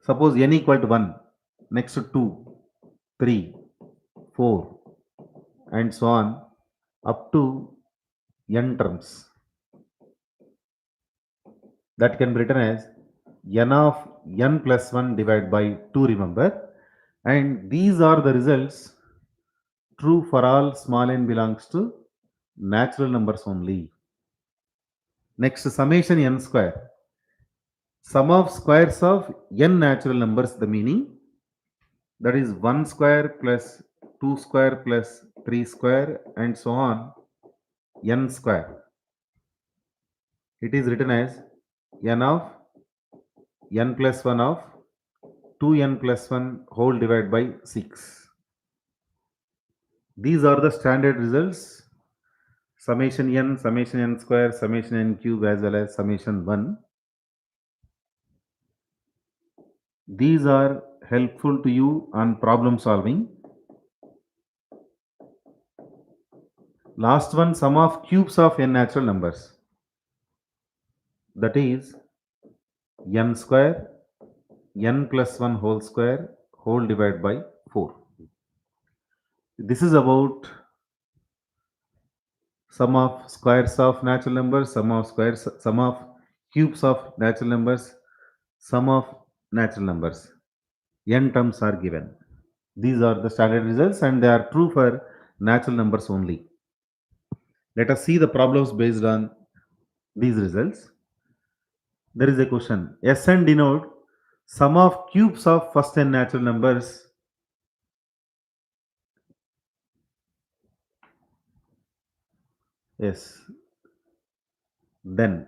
suppose n equal to 1, next 2, 3, 4, and so on up to n terms. That can be written as n of n plus 1 divided by 2, remember. And these are the results true for all small n belongs to natural numbers only. Next, summation n square. Sum of squares of n natural numbers, the meaning, that is 1 square plus 2 square plus 3 square and so on, n square. It is written as n of n plus 1 of 2n plus 1 whole divided by 6. These are the standard results. summation n square, summation n cube, as well as summation 1. These are helpful to you on problem solving. Last one, sum of cubes of n natural numbers. That is n square, n plus 1 whole square, whole divided by 4. This is about sum of squares of natural numbers, sum of cubes of natural numbers, sum of natural numbers. N terms are given. These are the standard results and they are true for natural numbers only. Let us see the problems based on these results. There is a question. Sn denote sum of cubes of first n natural numbers. Yes. Then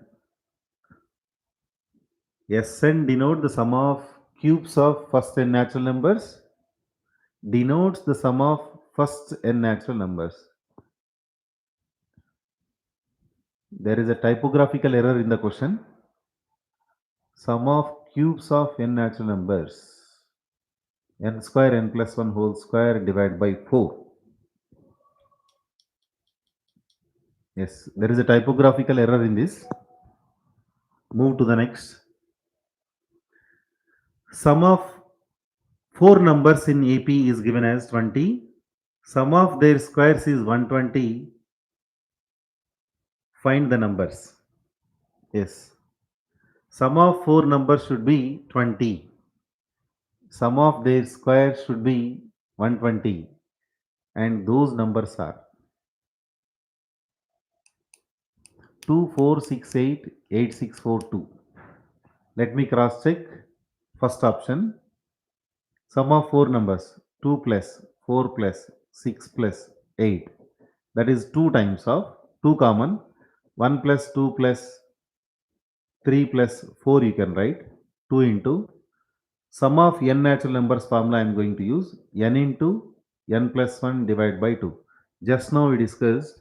Sn denote the sum of cubes of first n natural numbers denotes the sum of first n natural numbers. There is a typographical error in the question. Sum of cubes of n natural numbers. N square n plus 1 whole square divided by 4. Yes, there is a typographical error in this. Move to the next. Sum of 4 numbers in AP is given as 20. Sum of their squares is 120. Find the numbers. Yes. Sum of 4 numbers should be 20. Sum of their squares should be 120. And those numbers are 2, 4, 6, 8, 8, 6, 4, 2. Let me cross check. First option. Sum of 4 numbers 2 plus 4 plus 6 plus 8. That is 2 times of 2 common. 1 plus 2 plus 3 plus 4 you can write. 2 into sum of n natural numbers formula I am going to use. N into n plus 1 divided by 2. Just now we discussed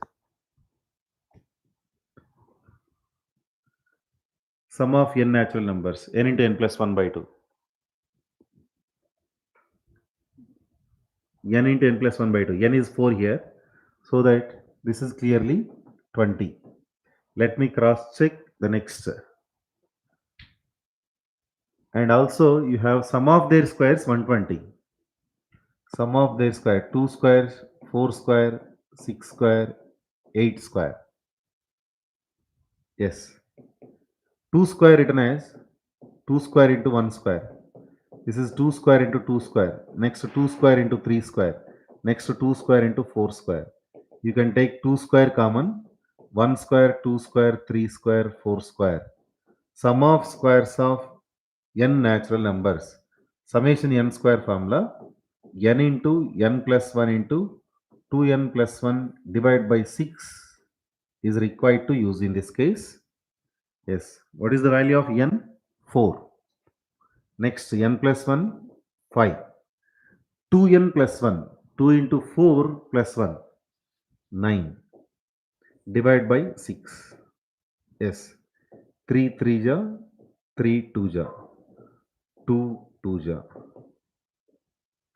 sum of n natural numbers. N into n plus 1 by 2. N into n plus 1 by 2. N is 4 here. So that this is clearly 20. Let me cross check the next. And also you have sum of their squares 120. Sum of their square 2 square, 4 square, 6 square, 8 square. Yes. 2 square written as 2 square into 1 square. This is 2 square into 2 square. Next 2 square into 3 square. Next 2 square into 4 square. You can take 2 square common. 1 square, 2 square, 3 square, 4 square. Sum of squares of n natural numbers. Summation n square formula. N into n plus 1 into 2n plus 1 divided by 6 is required to use in this case. Yes. What is the value of n? 4. Next, n plus 1, 5. 2n plus 1, 2 into 4 plus 1, 9. Divide by 6. Yes. 3 3 ja, 3 2 ja, 2 2 ja.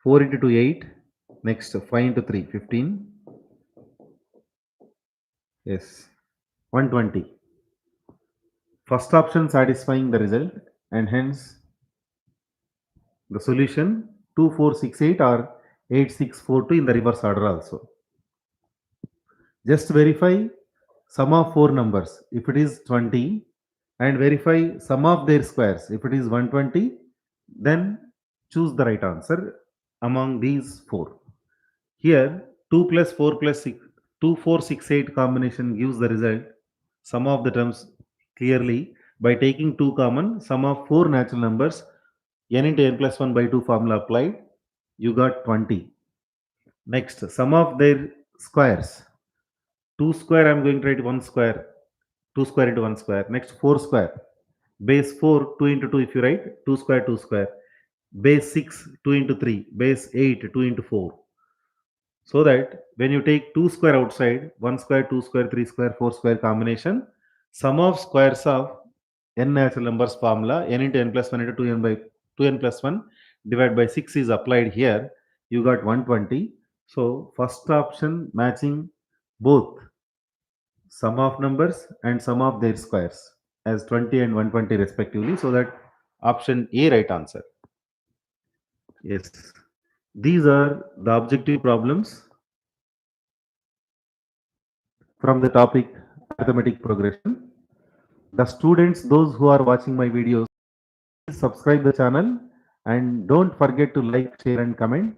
4 into 2, 8. Next, 5 into 3, 15. Yes. 120. First option satisfying the result and hence the solution 2468 or 8642 in the reverse order also. Just verify sum of 4 numbers if it is 20 and verify sum of their squares if it is 120, then choose the right answer among these 4. Here 2 plus 4 plus 6, 2 4 6 8 combination gives the result sum of the terms clearly by taking 2 common. Sum of 4 natural numbers n into n plus 1 by 2 formula applied, you got 20. Next, sum of their squares. 2 square I am going to write 1 square, 2 square into 1 square. Next 4 square, base 4 2 into 2 if you write 2 square 2 square. Base 6 2 into 3, base 8 2 into 4. So that when you take 2 square outside, 1 square, 2 square, 3 square, 4 square combination, sum of squares of n natural numbers formula, n into n plus 1 into 2n by 2n plus 1 divided by 6 is applied here. You got 120. So first option matching both sum of numbers and sum of their squares as 20 and 120 respectively. So that option A right answer. Yes. These are the objective problems from the topic arithmetic progression. The students, those who are watching my videos, please subscribe the channel and don't forget to like, share and comment.